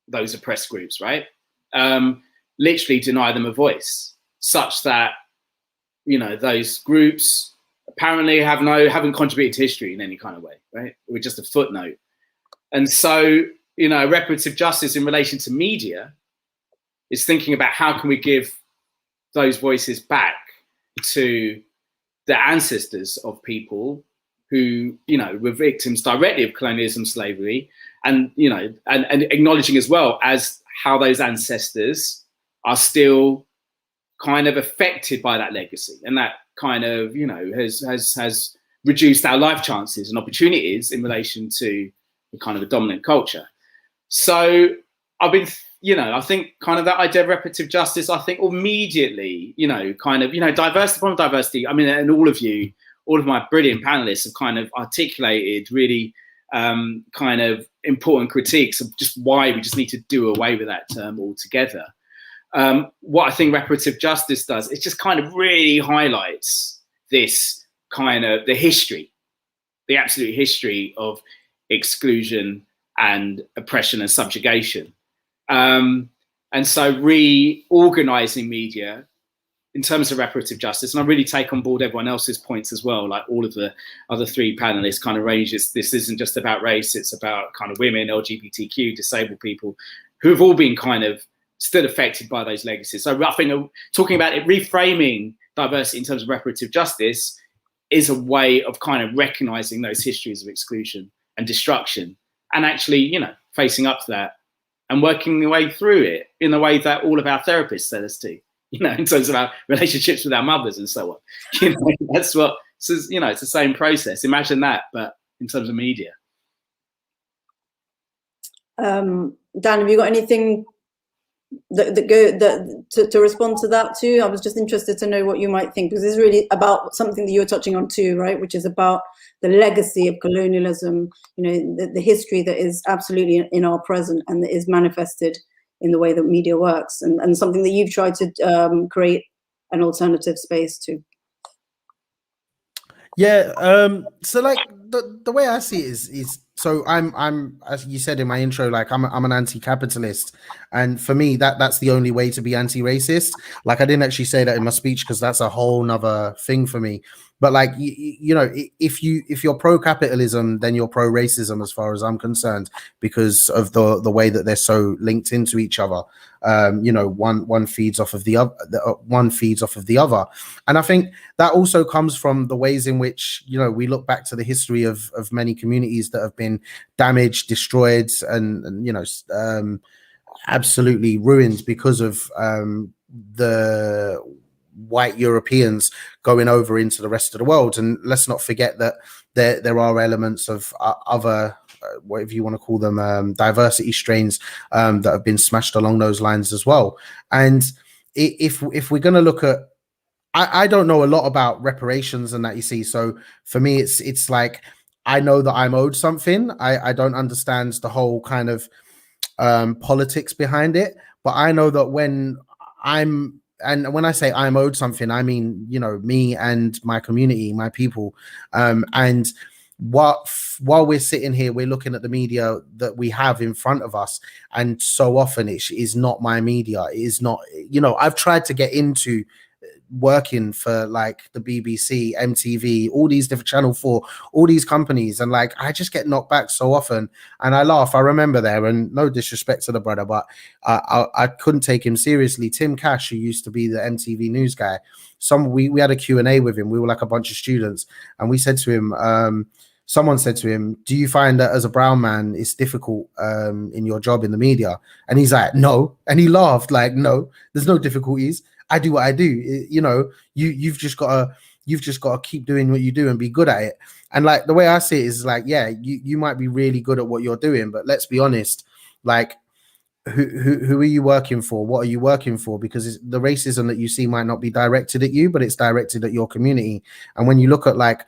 those oppressed groups, right? Literally deny them a voice, such that, you know, those groups apparently haven't contributed to history in any kind of way, right? We're just a footnote. And so, you know, reparative justice in relation to media is thinking about how can we give those voices back to the ancestors of people who, you know, were victims directly of colonialism, slavery, and, you know, and acknowledging as well as how those ancestors are still kind of affected by that legacy, and that kind of, you know, has reduced our life chances and opportunities in relation to the kind of a dominant culture. So I've been, you know, I think kind of that idea of reparative justice, I think immediately, you know, kind of, you know, diversity, I mean, and all of my brilliant panelists have kind of articulated really kind of important critiques of just why we just need to do away with that term altogether. what I think reparative justice does, it just kind of really highlights this kind of the history, the absolute history of exclusion and oppression and subjugation. And so reorganizing media in terms of reparative justice, and I really take on board everyone else's points as well, like all of the other three panelists kind of ranges. This isn't just about race, it's about kind of women, LGBTQ, disabled people, who have all been kind of still affected by those legacies. So I think talking about it, reframing diversity in terms of reparative justice is a way of kind of recognizing those histories of exclusion and destruction, and actually, you know, facing up to that and working your way through it in the way that all of our therapists tell us to, you know, in terms of our relationships with our mothers and so on. You know, that's what, so, you know, it's the same process. Imagine that, but in terms of media. Dan, have you got anything to respond to that too? I was just interested to know what you might think, because this is really about something that you were touching on too, right? Which is about the legacy of colonialism, you know, the history that is absolutely in our present and that is manifested in the way that media works, and something that you've tried to create an alternative space to. Yeah, so like the way I see it is so I'm as you said in my intro, like I'm an anti-capitalist, and for me that's the only way to be anti-racist. Like I didn't actually say that in my speech because that's a whole nother thing for me. But like you know, if you're pro-capitalism, then you're pro-racism as far as I'm concerned, because of the way that they're so linked into each other. You know, one feeds off of the other, one feeds off of the other, and I think that also comes from the ways in which, you know, we look back to the history of many communities that have been damaged, destroyed, and you know, absolutely ruined because of the white Europeans going over into the rest of the world. And let's not forget that there are elements of other, whatever you want to call them, diversity strains that have been smashed along those lines as well. And if we're going to look at, I don't know a lot about reparations and that, you see. So for me, it's like, I know that I'm owed something. I don't understand the whole kind of politics behind it, but I know that when I say I'm owed something, I mean, you know, me and my community, my people, and while we're sitting here, we're looking at the media that we have in front of us, and so often it is not my media. It is not, you know, I've tried to get into working for like the BBC, MTV, all these different Channel 4, all these companies, and like I just get knocked back so often, and I laugh. I remember there, and no disrespect to the brother, but I couldn't take him seriously. Tim Cash, who used to be the MTV news guy, we had a Q&A with him. We were like a bunch of students, and we said to him, someone said to him, do you find that as a brown man it's difficult in your job in the media? And he's like, no. And he laughed like, no, there's no difficulties. I do what I do. You know, you've just got to keep doing what you do and be good at it. And like the way I see it is like, yeah, you might be really good at what you're doing, but let's be honest, like who are you working for? What are you working for? Because the racism that you see might not be directed at you, but it's directed at your community. And when you look at like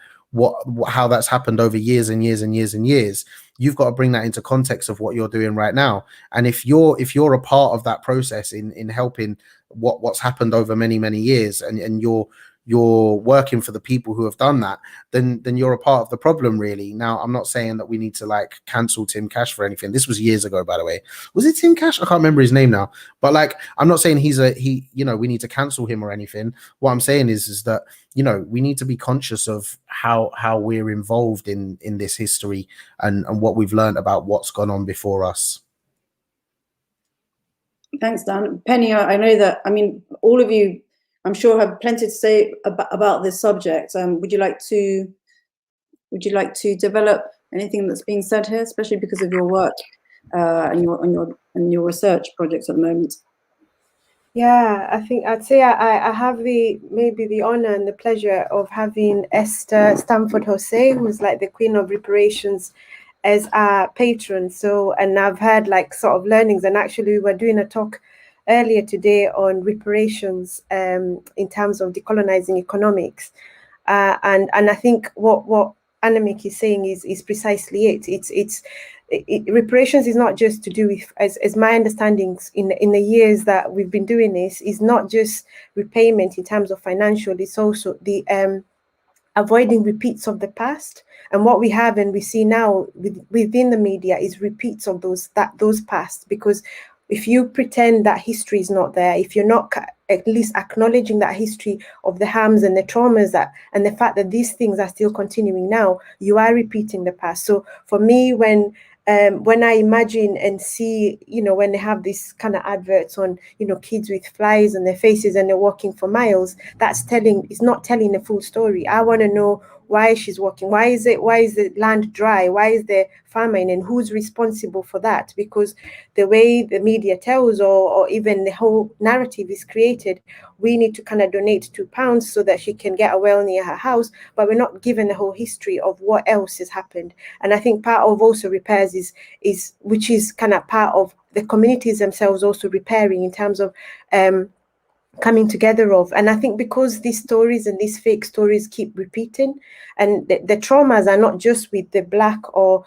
how that's happened over years and years and years and years, you've got to bring that into context of what you're doing right now. And if you're a part of that process in helping what's happened over many years, and you're working for the people who have done that, then you're a part of the problem, really. Now, I'm not saying that we need to like cancel Tim Cash for anything. This was years ago, by the way. Was it Tim Cash? I can't remember his name now. But like, I'm not saying you know, we need to cancel him or anything. What I'm saying is that, you know, we need to be conscious of how we're involved in this history and what we've learned about what's gone on before us. Thanks, Dan. Penny, I know that, I mean, all of you, I'm sure, have plenty to say about this subject. Would you like to develop anything that's being said here, especially because of your work and your research projects at the moment? Yeah, I think I'd say I have the honor and the pleasure of having Esther Stamford Jose, who's like the Queen of Reparations, as our patron. So, and I've had like sort of learnings, and actually we were doing a talk earlier today on reparations in terms of decolonizing economics, and I think what Anamik is saying is precisely it. Reparations is not just to do with, as my understandings in the years that we've been doing this, is not just repayment in terms of financial. It's also the avoiding repeats of the past. And what we have and we see now within the media is repeats of those past. Because if you pretend that history is not there, if you're not at least acknowledging that history of the harms and the traumas and the fact that these things are still continuing now, you are repeating the past. So for me, when I imagine and see, when they have these kind of adverts on, kids with flies on their faces and they're walking for miles, it's not telling the full story. I want to know why she's walking. Why is the land dry? Why is there famine? And who's responsible for that? Because the way the media tells or even the whole narrative is created, we need to kind of donate £2 so that she can get a well near her house, but we're not given the whole history of what else has happened. And I think part of also repairs is which is kind of part of the communities themselves also repairing in terms of coming together of. And I think because these stories and these fake stories keep repeating, and the traumas are not just with the Black or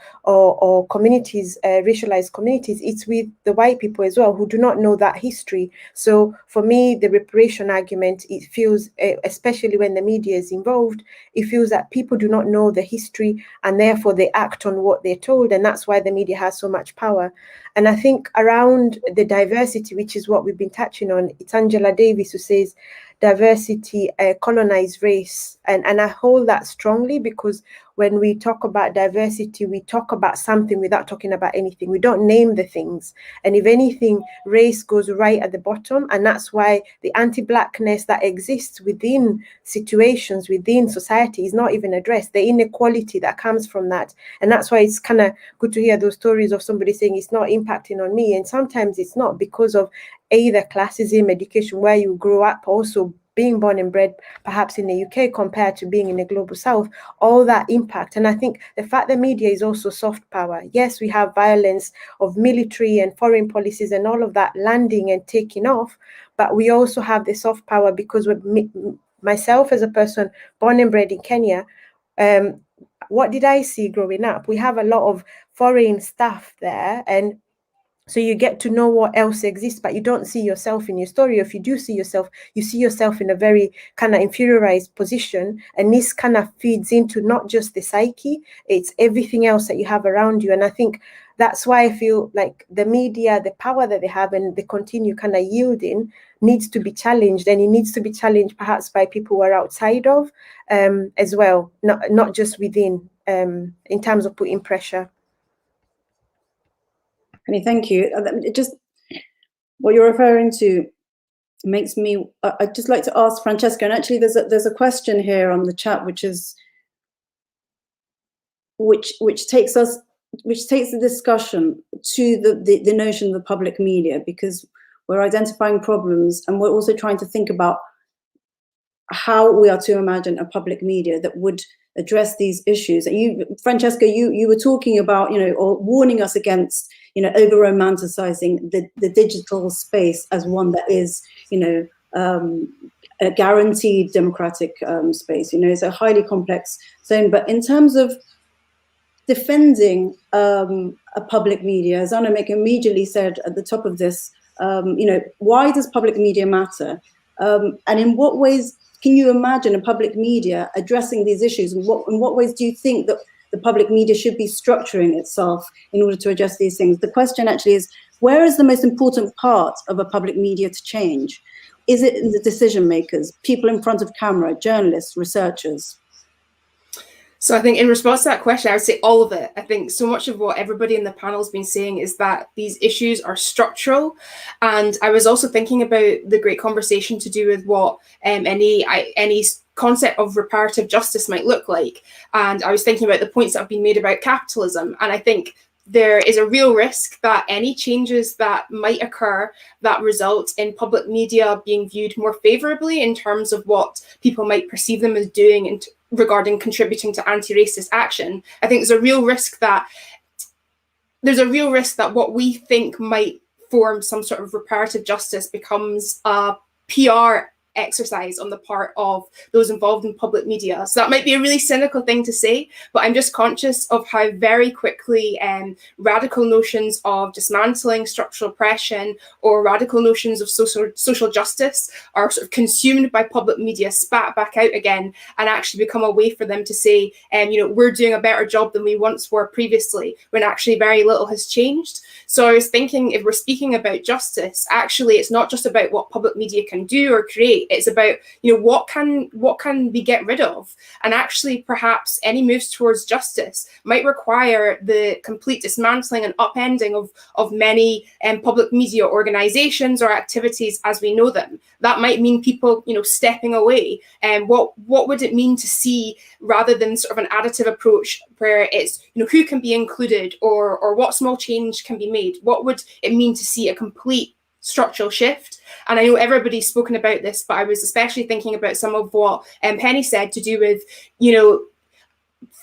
communities, racialized communities, it's with the white people as well who do not know that history. So for me, the reparation argument, it feels, especially when the media is involved, it feels that people do not know the history and therefore they act on what they're told. And that's why the media has so much power. And I think around the diversity, which is what we've been touching on, it's Angela Davis who says diversity colonized race. And I hold that strongly, because when we talk about diversity, we talk about something without talking about anything. We don't name the things. And if anything, race goes right at the bottom. And that's why the anti-Blackness that exists within situations, within society, is not even addressed. The inequality that comes from that. And that's why it's kind of good to hear those stories of somebody saying it's not impacting on me. And sometimes it's not, because of either classism, education, where you grow up, also being born and bred perhaps in the UK compared to being in the global south, all that impact. And I think the fact that media is also soft power. Yes, we have violence of military and foreign policies and all of that landing and taking off, but we also have the soft power because myself as a person born and bred in Kenya, what did I see growing up? We have a lot of foreign stuff there, and so you get to know what else exists, but you don't see yourself in your story. If you do see yourself, you see yourself in a very kind of inferiorized position. And this kind of feeds into not just the psyche, it's everything else that you have around you. And I think that's why I feel like the media, the power that they have and they continue kind of yielding, needs to be challenged. And it needs to be challenged perhaps by people who are outside of as well, not just within, in terms of putting pressure. Thank you. Just what you're referring to makes me. I'd just like to ask Francesca, and actually, there's a question here on the chat, which takes the discussion to the notion of the public media, because we're identifying problems and we're also trying to think about how we are to imagine a public media that would address these issues. And Francesca, you were talking about, or warning us against, over romanticizing the digital space as one that is, a guaranteed democratic space. It's a highly complex zone. But in terms of defending a public media, as Anamik immediately said at the top of this, why does public media matter? And in what ways can you imagine a public media addressing these issues? And in what ways do you think that the public media should be structuring itself in order to address these things? The question actually is, where is the most important part of a public media to change? Is it in the decision makers, people in front of camera, journalists, researchers? So I think in response to that question, I would say all of it. I think so much of what everybody in the panel has been saying is that these issues are structural. And I was also thinking about the great conversation to do with what any concept of reparative justice might look like. And I was thinking about the points that have been made about capitalism. And I think there is a real risk that any changes that might occur that result in public media being viewed more favorably in terms of what people might perceive them as doing regarding contributing to anti-racist action. I think there's a real risk that what we think might form some sort of reparative justice becomes a PR exercise on the part of those involved in public media. So that might be a really cynical thing to say, but I'm just conscious of how very quickly radical notions of dismantling structural oppression or radical notions of social justice are sort of consumed by public media, spat back out again, and actually become a way for them to say, we're doing a better job than we once were previously, when actually very little has changed. So I was thinking, if we're speaking about justice, actually it's not just about what public media can do or create, it's about what can we get rid of. And actually perhaps any moves towards justice might require the complete dismantling and upending of many public media organizations or activities as we know them. That might mean people stepping away. And what would it mean to see, rather than sort of an additive approach where it's who can be included or what small change can be made? What would it mean to see a complete structural shift? And I know everybody's spoken about this, but I was especially thinking about some of what Penny said to do with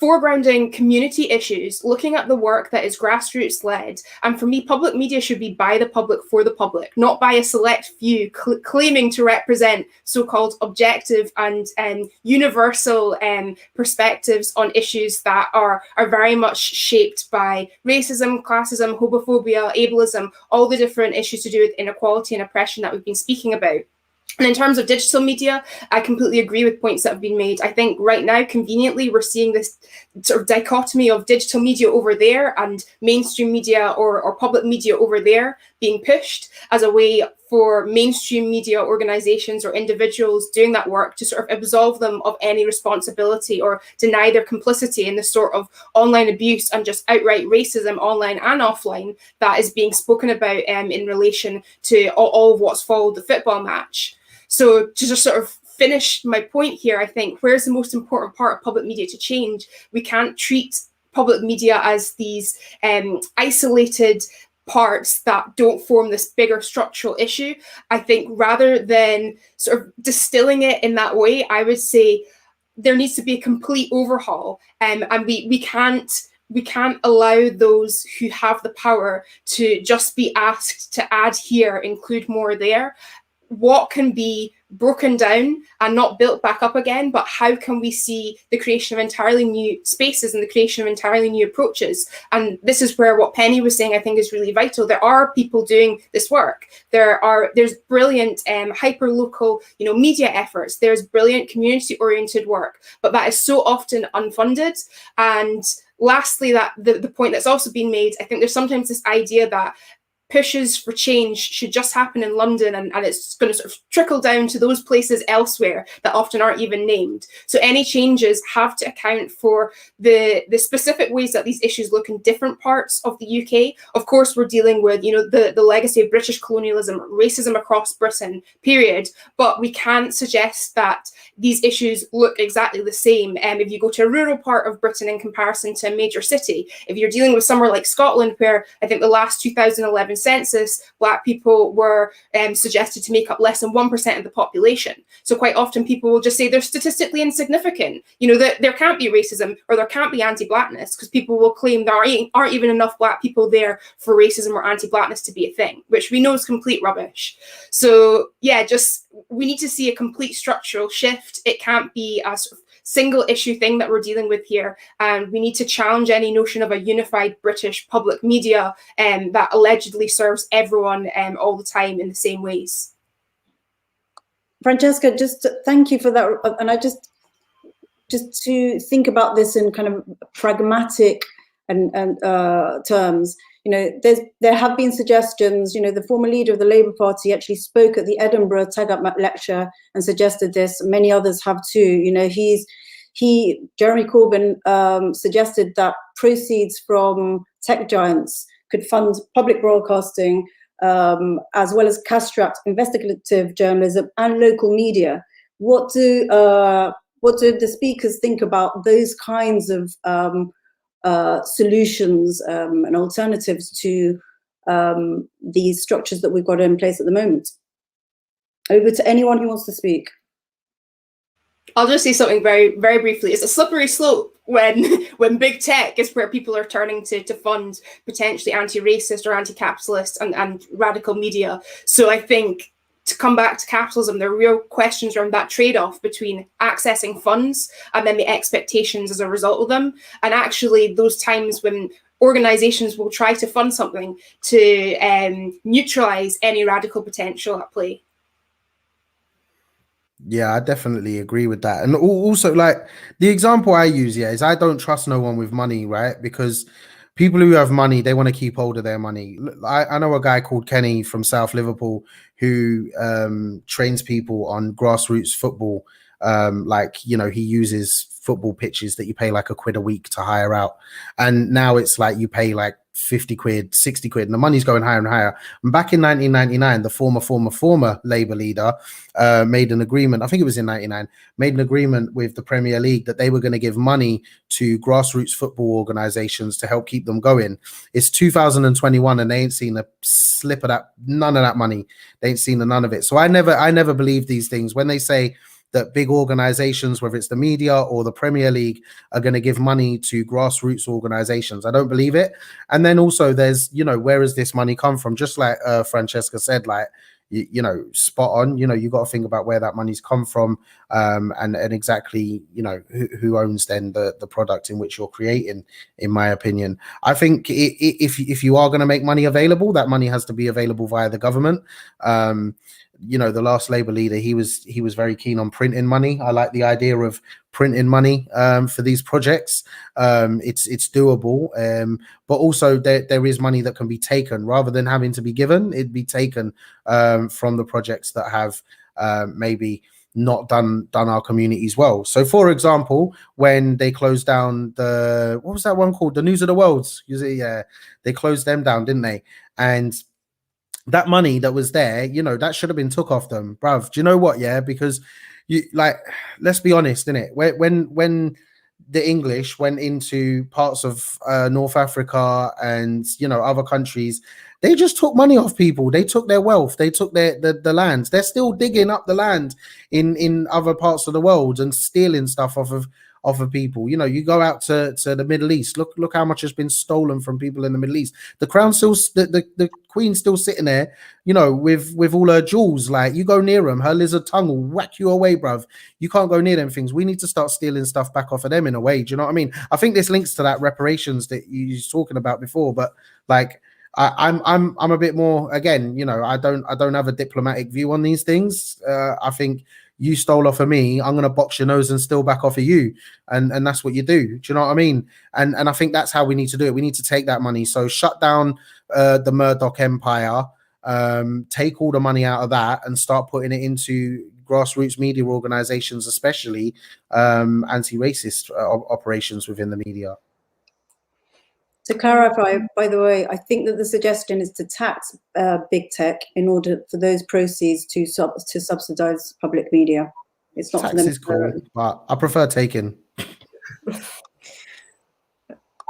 foregrounding community issues, looking at the work that is grassroots led. And for me, public media should be by the public for the public, not by a select few claiming to represent so-called objective and universal perspectives on issues that are very much shaped by racism, classism, homophobia, ableism, all the different issues to do with inequality and oppression that we've been speaking about. And in terms of digital media, I completely agree with points that have been made. I think right now, conveniently, we're seeing this sort of dichotomy of digital media over there and mainstream media or public media over there being pushed as a way for mainstream media organizations or individuals doing that work to sort of absolve them of any responsibility or deny their complicity in the sort of online abuse and just outright racism online and offline that is being spoken about in relation to all of what's followed the football match. So to just sort of finish my point here, I think where's the most important part of public media to change? We can't treat public media as these isolated parts that don't form this bigger structural issue. I think rather than sort of distilling it in that way, I would say there needs to be a complete overhaul, and we can't allow those who have the power to just be asked to add here, include more there. What can be broken down and not built back up again, but how can we see the creation of entirely new spaces and the creation of entirely new approaches? And this is where what Penny was saying I think is really vital. There are people doing this work. There's brilliant hyper-local media efforts. There's brilliant community-oriented work, but that is so often unfunded. And lastly, that the point that's also been made, I think there's sometimes this idea that pushes for change should just happen in London and it's going to sort of trickle down to those places elsewhere that often aren't even named. So any changes have to account for the specific ways that these issues look in different parts of the UK. Of course, we're dealing with, the legacy of British colonialism, racism across Britain, period. But we can't suggest that these issues look exactly the same. If you go to a rural part of Britain in comparison to a major city, if you're dealing with somewhere like Scotland, where I think the last 2011 census, Black people were suggested to make up less than 1% of the population. So quite often people will just say they're statistically insignificant. That there can't be racism or there can't be anti-Blackness, because people will claim there aren't even enough Black people there for racism or anti-Blackness to be a thing, which we know is complete rubbish. So yeah, we need to see a complete structural shift. It can't be a sort of single issue thing that we're dealing with here, and we need to challenge any notion of a unified British public media that allegedly serves everyone all the time in the same ways. Francesca, just thank you for that. And I just to think about this in kind of pragmatic and terms. There have been suggestions. The former leader of the Labour Party actually spoke at the Edinburgh Tag-Up lecture and suggested this. Many others have too. Jeremy Corbyn suggested that proceeds from tech giants could fund public broadcasting, as well as cash-strapped investigative journalism and local media. What do the speakers think about those kinds of solutions and alternatives to these structures that we've got in place at the moment? Over to anyone who wants to speak. I'll just say something very, very briefly. It's a slippery slope when big tech is where people are turning to fund potentially anti-racist or anti-capitalist and radical media. So I think to come back to capitalism, there are real questions around that trade-off between accessing funds and then the expectations as a result of them. And actually those times when organizations will try to fund something to neutralize any radical potential at play. Yeah, I definitely agree with that. And also, like, the example I use, is I don't trust no one with money, right? Because people who have money, they want to keep hold of their money. I know a guy called Kenny from South Liverpool who trains people on grassroots football. Like, you know, he uses football pitches that you pay like £1 a week to hire out. And now it's like you pay like 50 quid, 60 quid, and the money's going higher and higher. And back in 1999, the former Labour leader made an agreement, I think it was in 99, made an agreement with the Premier League that they were going to give money to grassroots football organisations to help keep them going. It's 2021 and they ain't seen a slip of that, none of that money. They ain't seen none of it. So I never believe these things when they say that big organizations, whether it's the media or the Premier League, are going to give money to grassroots organizations. I don't believe it. And then also there's, you know, where has this money come from? Just like Francesca said, like, you know, spot on, you know, you got to think about where that money's come from, and exactly, you know, who owns then the product in which you're creating, in my opinion. I think if you are going to make money available, that money has to be available via the government. You know, the last Labour leader, he was very keen on printing money. I like the idea of printing money for these projects. It's doable, but also there is money that can be taken rather than having to be given. It'd be taken from the projects that have maybe not done our communities well. So, for example, when they closed down what was that one called? The News of the World. Yeah, they closed them down, didn't they? And that money that was there, you know, that should have been took off them, bruv. Do you know what? Yeah, because you, like, let's be honest, innit? When the English went into parts of North Africa and, you know, other countries, they just took money off people. They took their wealth. They took the lands. They're still digging up the land in other parts of the world and stealing stuff off of people. You know, you go out to the Middle East, look how much has been stolen from people in the Middle East. The crown still, the queen's still sitting there, you know, with all her jewels. Like, you go near them, her lizard tongue will whack you away, bruv. You can't go near them things. We need to start stealing stuff back off of them in a way. Do you know what I mean? I think this links to that reparations that you was talking about before, but like, I'm a bit more, again, you know, I don't have a diplomatic view on these things. I think you stole off of me, I'm gonna box your nose and steal back off of you, and that's what you do. Do you know what I mean? And I think that's how we need to do it. We need to take that money. So shut down the Murdoch empire, take all the money out of that, and start putting it into grassroots media organizations, especially anti-racist operations within the media. To clarify, by the way, I think that the suggestion is to tax big tech in order for those proceeds to subsidize public media. It's not Tax for them. is cool, but I prefer taking. I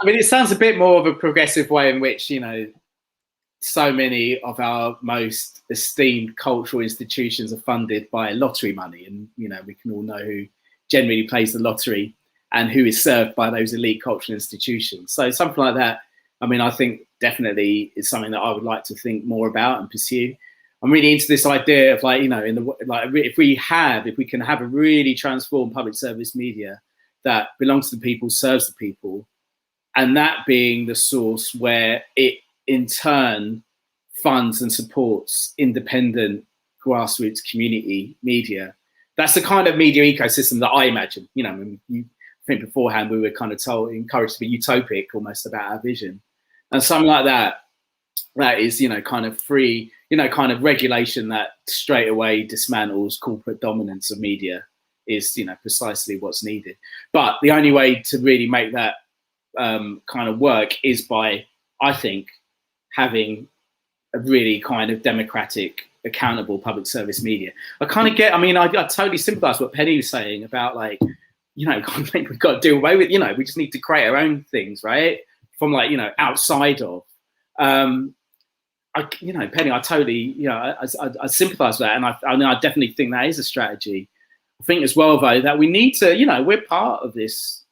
mean, it sounds a bit more of a progressive way in which, you know, so many of our most esteemed cultural institutions are funded by lottery money, and, you know, we can all know who generally plays the lottery and who is served by those elite cultural institutions. So something like that, I mean, I think definitely is something that I would like to think more about and pursue. I'm really into this idea of, like, you know, if we can have a really transformed public service media that belongs to the people, serves the people, and that being the source where it in turn funds and supports independent grassroots community media. That's the kind of media ecosystem that I imagine. You know, I mean, I think beforehand we were kind of encouraged to be utopic almost about our vision, and something like that is, you know, kind of free, you know, kind of regulation that straight away dismantles corporate dominance of media is, you know, precisely what's needed. But the only way to really make that kind of work is by, I think, having a really kind of democratic, accountable public service media. I kind of get, I mean, I totally sympathize with what Penny was saying about, like, you know, I think we've got to do away with, you know, we just need to create our own things, right? From, like, you know, outside of, you know, Penny, I totally, you know, I sympathize with that. And I definitely think that is a strategy. I think as well, though, that we need to, you know, we're part of this,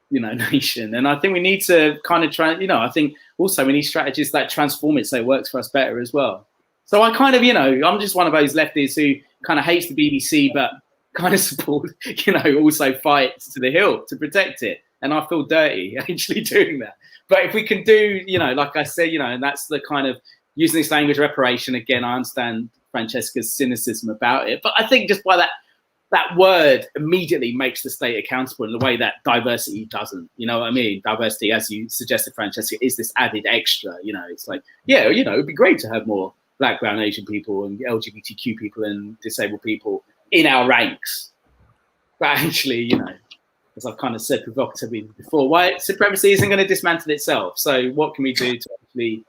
you know, nation. And I think we need to kind of try, you know, I think also we need strategies that transform it so it works for us better as well. So I kind of, you know, I'm just one of those lefties who kind of hates the BBC, but kind of support, you know, also fights to the hilt to protect it. And I feel dirty actually doing that. But if we can do, you know, like I said, you know, and that's the kind of using this language reparation again, I understand Francesca's cynicism about it. But I think just by that word immediately makes the state accountable in the way that diversity doesn't. You know what I mean? Diversity, as you suggested, Francesca, is this added extra. You know, it's like, yeah, you know, it'd be great to have more Black, brown, Asian people and LGBTQ people and disabled people in our ranks. But actually, you know, as I've kind of said provocatively before, white supremacy isn't going to dismantle itself. So what can we do to actually,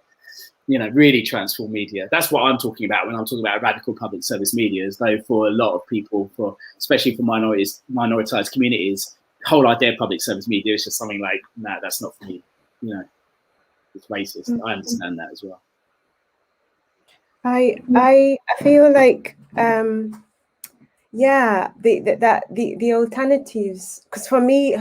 you know, really transform media? That's what I'm talking about when I'm talking about radical public service media, as though for a lot of people, especially for minoritized communities, the whole idea of public service media is just something like, no, that's not for me. You know, it's racist. I understand that as well. I feel like yeah, the alternatives, because for me,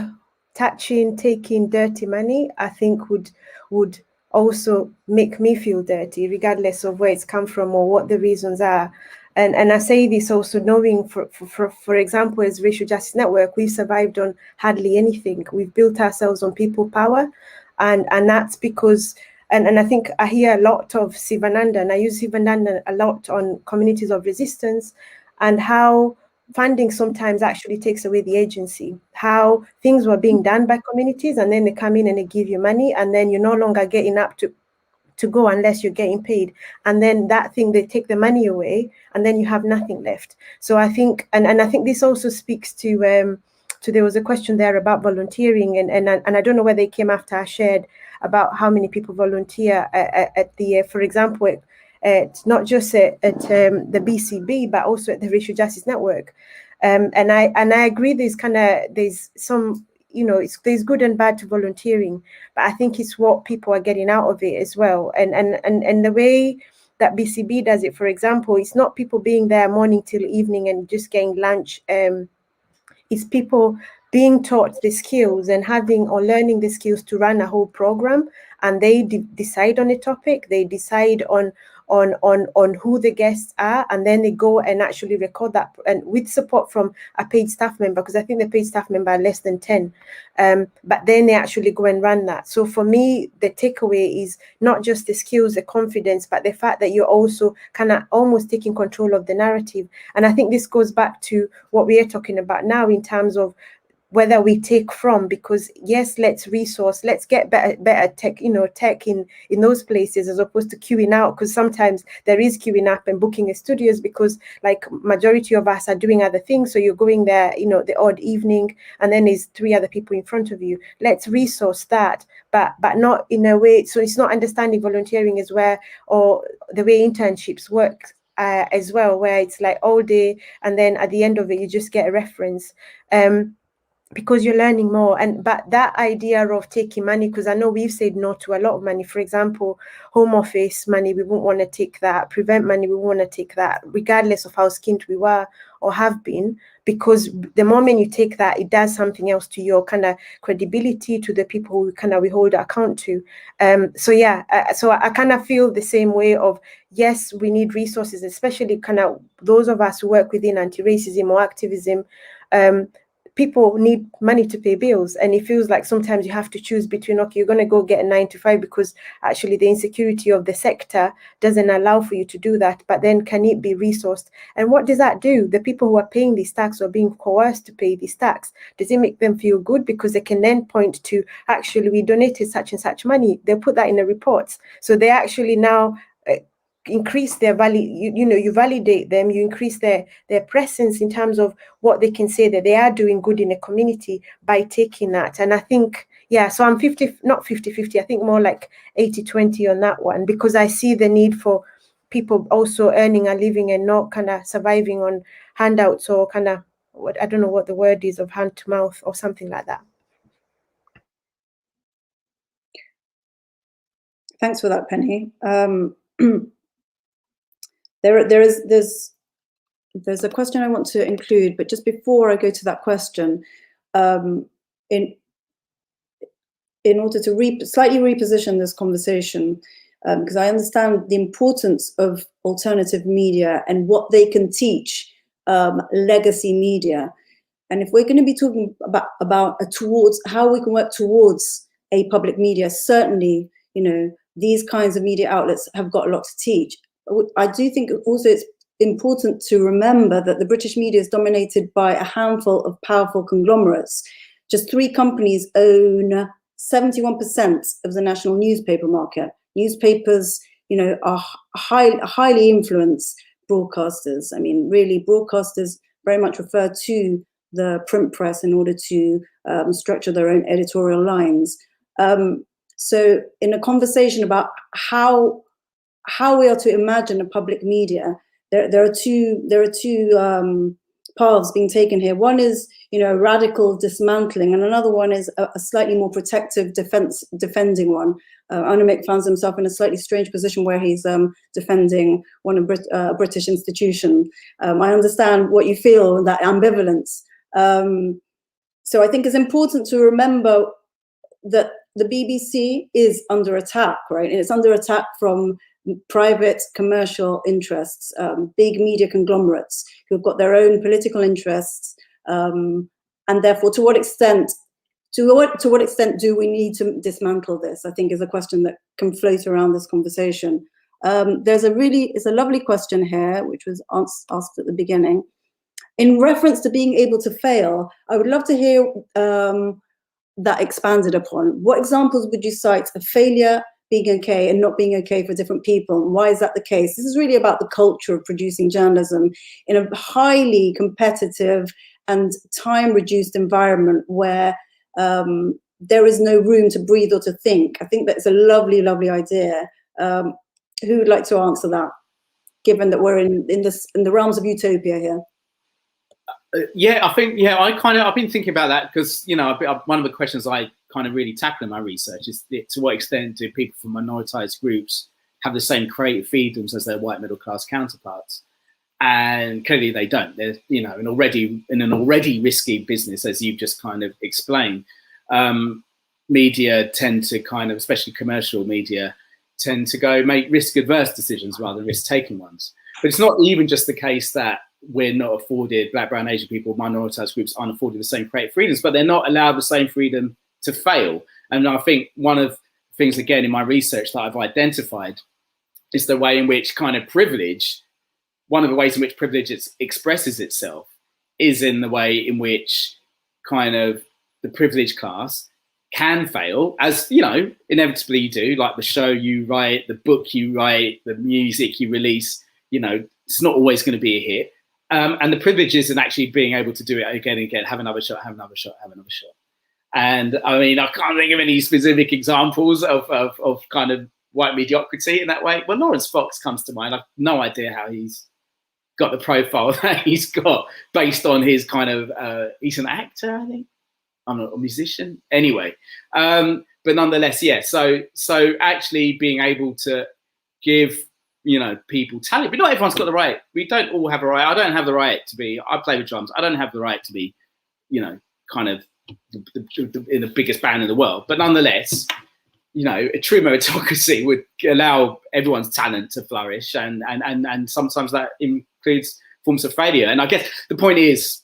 taking dirty money, I think would also make me feel dirty, regardless of where it's come from or what the reasons are. And I say this also knowing, for example, as Racial Justice Network, we've survived on hardly anything. We've built ourselves on people power, and that's because. And I think I hear a lot of Sivananda, and I use Sivananda a lot on communities of resistance, and how funding sometimes actually takes away the agency, how things were being done by communities, and then they come in and they give you money, and then you're no longer getting up to go unless you're getting paid. And then that thing, they take the money away, and then you have nothing left. So I think, and I think this also speaks to there was a question there about volunteering, and I don't know whether it came after I shared about how many people volunteer at the, for example, at not just at the BCB, but also at the Racial Justice Network. And I agree. There's some, you know, there's good and bad to volunteering, but I think it's what people are getting out of it as well. And the way that BCB does it, for example, it's not people being there morning till evening and just getting lunch. It's people being taught the skills and having or learning the skills to run a whole program, and they decide on a topic, they decide on who the guests are, and then they go and actually record that, and with support from a paid staff member, because I think the paid staff member are less than 10, but then they actually go and run that. So for me, the takeaway is not just the skills, the confidence, but the fact that you're also kind of almost taking control of the narrative. And I think this goes back to what we are talking about now in terms of whether we take from, because yes, let's resource, let's get better tech, you know, tech in those places, as opposed to queuing out, because sometimes there is queuing up and booking a studios, because like majority of us are doing other things. So you're going there, you know, the odd evening, and then there's 3 other people in front of you. Let's resource that, but not in a way. So it's not understanding volunteering as well, or the way internships work as well, where it's like all day, and then at the end of it, you just get a reference. Because you're learning more. But that idea of taking money, because I know we've said no to a lot of money. For example, Home Office money, we won't want to take that. Prevent money, we won't want to take that, regardless of how skint we were or have been, because the moment you take that, it does something else to your kind of credibility, to the people who kind of we hold account to. So yeah, so I kind of feel the same way of, yes, we need resources, especially kind of those of us who work within anti-racism or activism. People need money to pay bills, and it feels like sometimes you have to choose between, okay, you're going to go get a 9 to 5 because actually the insecurity of the sector doesn't allow for you to do that, but then can it be resourced? And what does that do? The people who are paying these tax or being coerced to pay these tax, does it make them feel good? Because they can then point to, actually, we donated such and such money. They'll put that in the reports. So they actually now increase their value, you validate them, you increase their presence in terms of what they can say that they are doing good in a community by taking that. And I think, yeah, so I'm 50, not 50-50, I think more like 80-20 on that one, because I see the need for people also earning a living and not kind of surviving on handouts or kind of, what I don't know what the word is, of hand to mouth or something like that. Thanks for that, Penny. There's a question I want to include, but just before I go to that question, in order to slightly reposition this conversation, because I understand the importance of alternative media and what they can teach legacy media. And if we're going to be talking about towards how we can work towards a public media, certainly, you know, these kinds of media outlets have got a lot to teach. I do think also it's important to remember that the British media is dominated by a handful of powerful conglomerates. Just 3 companies own 71% of the national newspaper market. Newspapers, you know, are highly influenced broadcasters. I mean, really, broadcasters very much refer to the print press in order to structure their own editorial lines. So in a conversation about how we are to imagine a public media, there are two paths being taken here. One is, you know, radical dismantling, and another one is a slightly more protective defending one. Anamik finds himself in a slightly strange position where he's defending one of British institution. I understand what you feel, that ambivalence. So I think it's important to remember that the BBC is under attack, right? And it's under attack from private commercial interests, big media conglomerates who've got their own political interests, and therefore, to what extent do we need to dismantle this? I think is a question that can float around this conversation. It's a lovely question here, which was asked at the beginning. In reference to being able to fail, I would love to hear that expanded upon. What examples would you cite of failure being okay and not being okay for different people? And why is that the case? This is really about the culture of producing journalism in a highly competitive and time-reduced environment where there is no room to breathe or to think. I think that's a lovely, lovely idea. Who would like to answer that, given that we're in the realms of utopia here? I think I've been thinking about that because, you know, one of the questions I kind of really tackle in my research is to what extent do people from minoritized groups have the same creative freedoms as their white middle class counterparts? And clearly they don't. They're, you know, in an already risky business, as you've just kind of explained. Media tend to kind of, especially commercial media, tend to go make risk adverse decisions rather than risk taking ones. But it's not even just the case that we're not afforded, Black, Brown, Asian people, minoritized groups aren't afforded the same creative freedoms, but they're not allowed the same freedom to fail. And I think one of the things, again, in my research that I've identified is the way in which kind of privilege, one of the ways in which privilege expresses itself is in the way in which kind of the privileged class can fail, as, you know, inevitably you do, like the show you write, the book you write, the music you release, you know, it's not always going to be a hit. And the privileges in actually being able to do it again and again, have another shot, have another shot, have another shot. And I mean, I can't think of any specific examples of kind of white mediocrity in that way. Well, Lawrence Fox comes to mind. I've no idea how he's got the profile that he's got based on his kind of, he's an actor, I think. I'm not a musician. Anyway, but nonetheless, yeah. So actually being able to give, you know, people talent, but not everyone's got the right. We don't all have a right. I don't have the right to be, I play the drums. I don't have the right to be, you know, kind of in the biggest band in the world. But nonetheless, you know, a true meritocracy would allow everyone's talent to flourish. And sometimes that includes forms of failure. And I guess the point is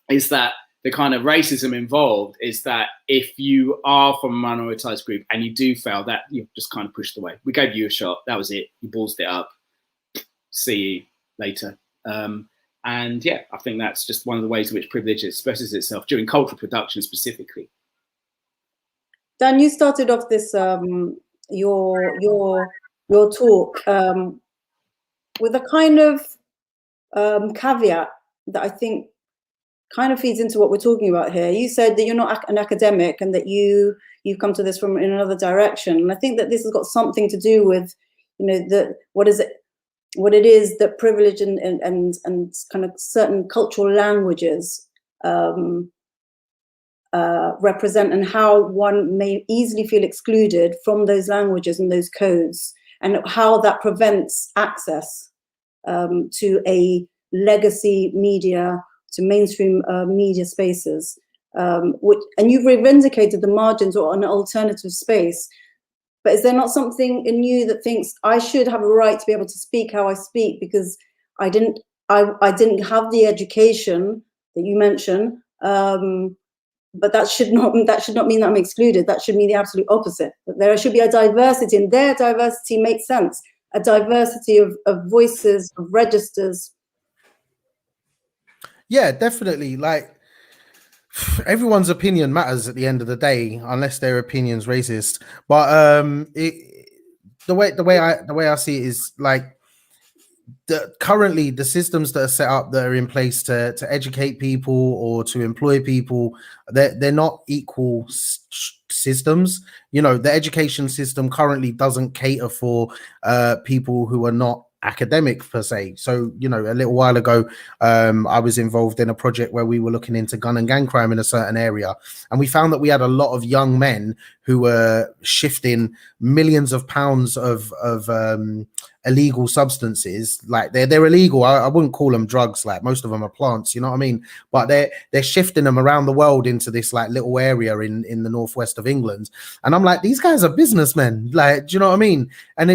that the kind of racism involved is that if you are from a minoritized group and you do fail, that you're just kind of pushed away. We gave you a shot. That was it. You ballsed it up. See you later. And yeah, I think that's just one of the ways in which privilege expresses itself during cultural production specifically. Dan, you started off this your talk with a kind of caveat that I think kind of feeds into what we're talking about here. You said that you're not an academic and that you've come to this from in another direction. And I think that this has got something to do with, you know, what it is that privilege and kind of certain cultural languages represent, and how one may easily feel excluded from those languages and those codes, and how that prevents access to a legacy media, to mainstream media spaces, and you've reivindicated the margins or an alternative space. But is there not something in you that thinks I should have a right to be able to speak how I speak because I didn't have the education that you mentioned? But that should not mean that I'm excluded. That should mean the absolute opposite. That there should be a diversity, and their diversity makes sense. A diversity of voices, of registers. Yeah, definitely. Like, everyone's opinion matters at the end of the day, unless their opinion's racist. But the way I see it is like, currently the systems that are set up, that are in place to educate people or to employ people, they're not equal systems. You know, the education system currently doesn't cater for people who are not academic per se. So, you know, a little while ago, I was involved in a project where we were looking into gun and gang crime in a certain area, and we found that we had a lot of young men who were shifting millions of pounds of illegal substances. Like, they're illegal. I wouldn't call them drugs. Like, most of them are plants, you know what I mean? But they're shifting them around the world into this like little area in the northwest of England. And I'm like, these guys are businessmen. Like, do you know what I mean? And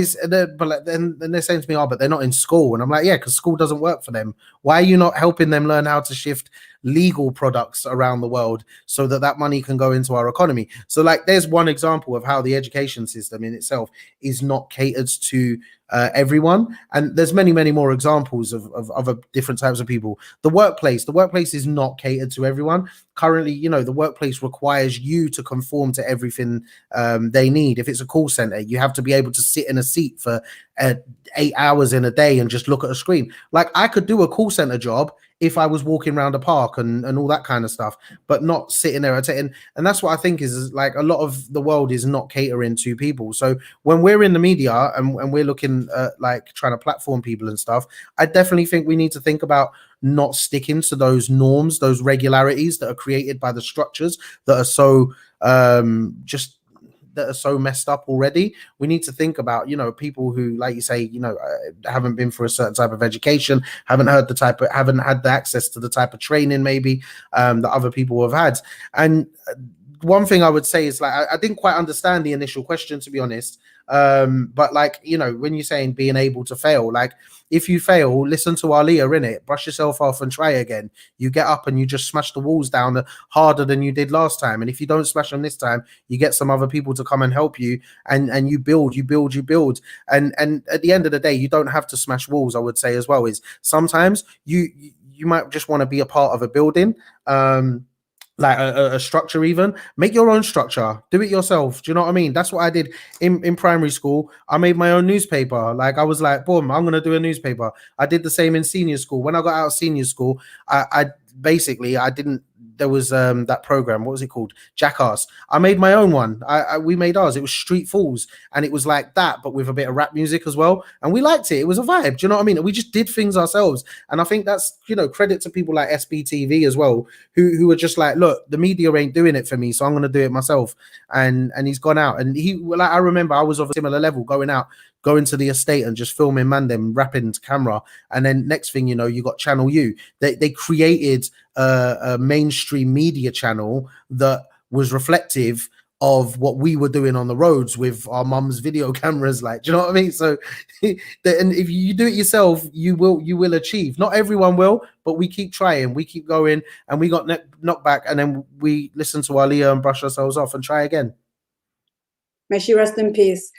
but like, then they're saying to me, oh, but they're not in school. And I'm like, yeah, because school doesn't work for them. Why are you not helping them learn how to shift legal products around the world so that money can go into our economy? So like, there's one example of how the education system in itself is not catered to everyone, and there's many more examples of other different types of people. The workplace is not catered to everyone currently. You know, the workplace requires you to conform to everything they need. If it's a call center, you have to be able to sit in a seat for 8 hours in a day and just look at a screen. Like, I could do a call center job if I was walking around a park and all that kind of stuff, but not sitting there. And that's what I think is like, a lot of the world is not catering to people. So when we're in the media and we're looking at like trying to platform people and stuff, I definitely think we need to think about not sticking to those norms, those regularities that are created by the structures that are so that are so messed up already. We need to think about, you know, people who, like you say, you know, haven't been for a certain type of education, haven't had the access to the type of training maybe that other people have had. And one thing I would say is, like, I didn't quite understand the initial question, to be honest. But like, you know, when you're saying being able to fail, like, if you fail, listen to Alia, innit? Brush yourself off and try again. You get up and you just smash the walls down harder than you did last time. And if you don't smash them this time, you get some other people to come and help you, and you build. And at the end of the day, you don't have to smash walls, I would say as well. Is sometimes you might just want to be a part of a building. Like a structure, even make your own structure, do it yourself. Do you know what I mean? That's what I did in primary school. I made my own newspaper. Like, I was like, boom, I'm gonna do a newspaper. I did the same in senior school. When I got out of senior school, I didn't, there was that program, what was it called, Jackass. I made my own one. We made ours. It was Street Fools, and it was like that, but with a bit of rap music as well, and we liked it. It was a vibe. Do you know what I mean? And we just did things ourselves. And I think that's, you know, credit to people like SBTV as well, who are just like, look, the media ain't doing it for me, so I'm gonna do it myself. And he's gone out, and he, like, I remember I was of a similar level, going to the estate and just filming them rapping to camera. And then next thing you know, you got Channel U. They created a mainstream media channel that was reflective of what we were doing on the roads with our mum's video cameras. Like, do you know what I mean? So and if you do it yourself, you will achieve. Not everyone will, but we keep trying, we keep going, and we got knocked back, and then we listen to Alia and brush ourselves off and try again. May she rest in peace.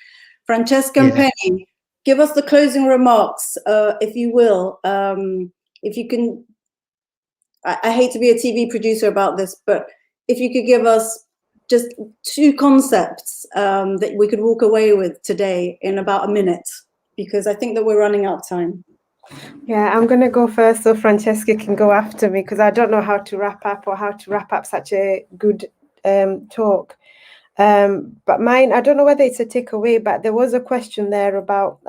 Francesca and Penny, give us the closing remarks, if you will. If you can, I hate to be a TV producer about this, but if you could give us just 2 concepts that we could walk away with today in about a minute, because I think that we're running out of time. Yeah, I'm going to go first so Francesca can go after me, because I don't know how to wrap up such a good talk. But mine, I don't know whether it's a takeaway, but there was a question there about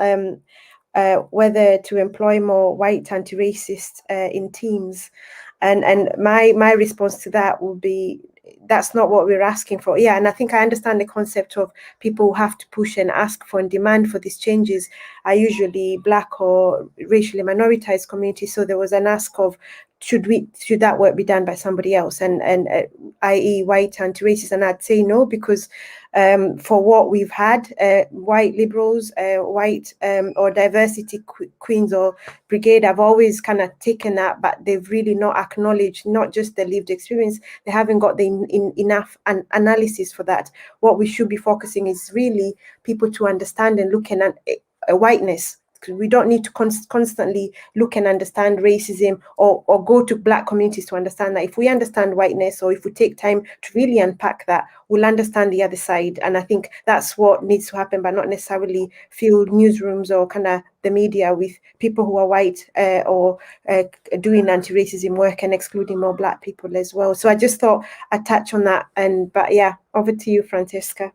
whether to employ more white anti-racists in teams. And my response to that would be, that's not what we're asking for. Yeah, and I think I understand the concept of people who have to push and ask for and demand for these changes are usually Black or racially minoritized communities. So there was an ask of, should that work be done by somebody else? And i.e. white anti-racist? And I'd say no, because for what we've had, white liberals, white or diversity queens or brigade have always kind of taken that, but they've really not acknowledged not just the lived experience. They haven't got the enough analysis for that. What we should be focusing is really people to understand and looking at whiteness. We don't need to constantly look and understand racism or go to Black communities to understand that. If we understand whiteness, or if we take time to really unpack that, we'll understand the other side. And I think that's what needs to happen, but not necessarily fill newsrooms or kind of the media with people who are white or doing anti-racism work and excluding more Black people as well. So I just thought I'd touch on that. But yeah, over to you, Francesca.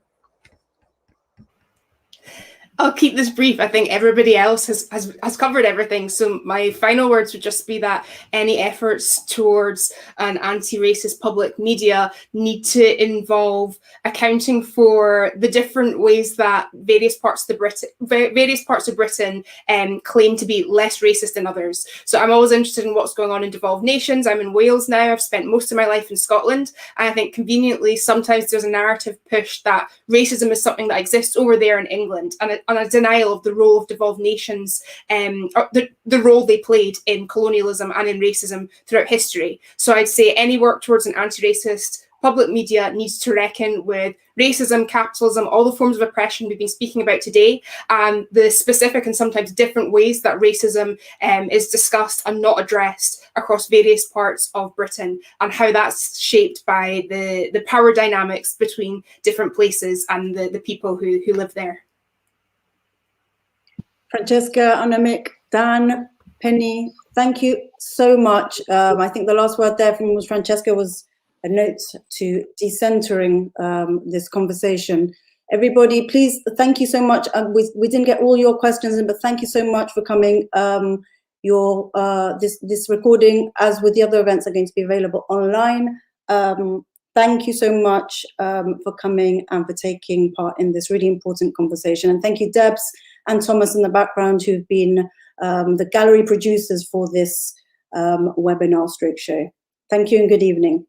I'll keep this brief. I think everybody else has covered everything. So my final words would just be that any efforts towards an anti-racist public media need to involve accounting for the different ways that various parts of Britain claim to be less racist than others. So I'm always interested in what's going on in devolved nations. I'm in Wales now. I've spent most of my life in Scotland. And I think conveniently, sometimes there's a narrative push that racism is something that exists over there in England, and a denial of the role of devolved nations, or the role they played in colonialism and in racism throughout history. So I'd say any work towards an anti-racist public media needs to reckon with racism, capitalism, all the forms of oppression we've been speaking about today, and the specific and sometimes different ways that racism is discussed and not addressed across various parts of Britain, and how that's shaped by the power dynamics between different places and the people who live there. Francesca, Anamik, Dan, Penny, thank you so much. I think the last word there from Francesca was a note to decentering this conversation. Everybody, please, thank you so much. We didn't get all your questions in, but thank you so much for coming. This recording, as with the other events, are going to be available online. Thank you so much for coming and for taking part in this really important conversation. And thank you, Debs and Thomas in the background, who've been the gallery producers for this webinar stroke show. Thank you and good evening.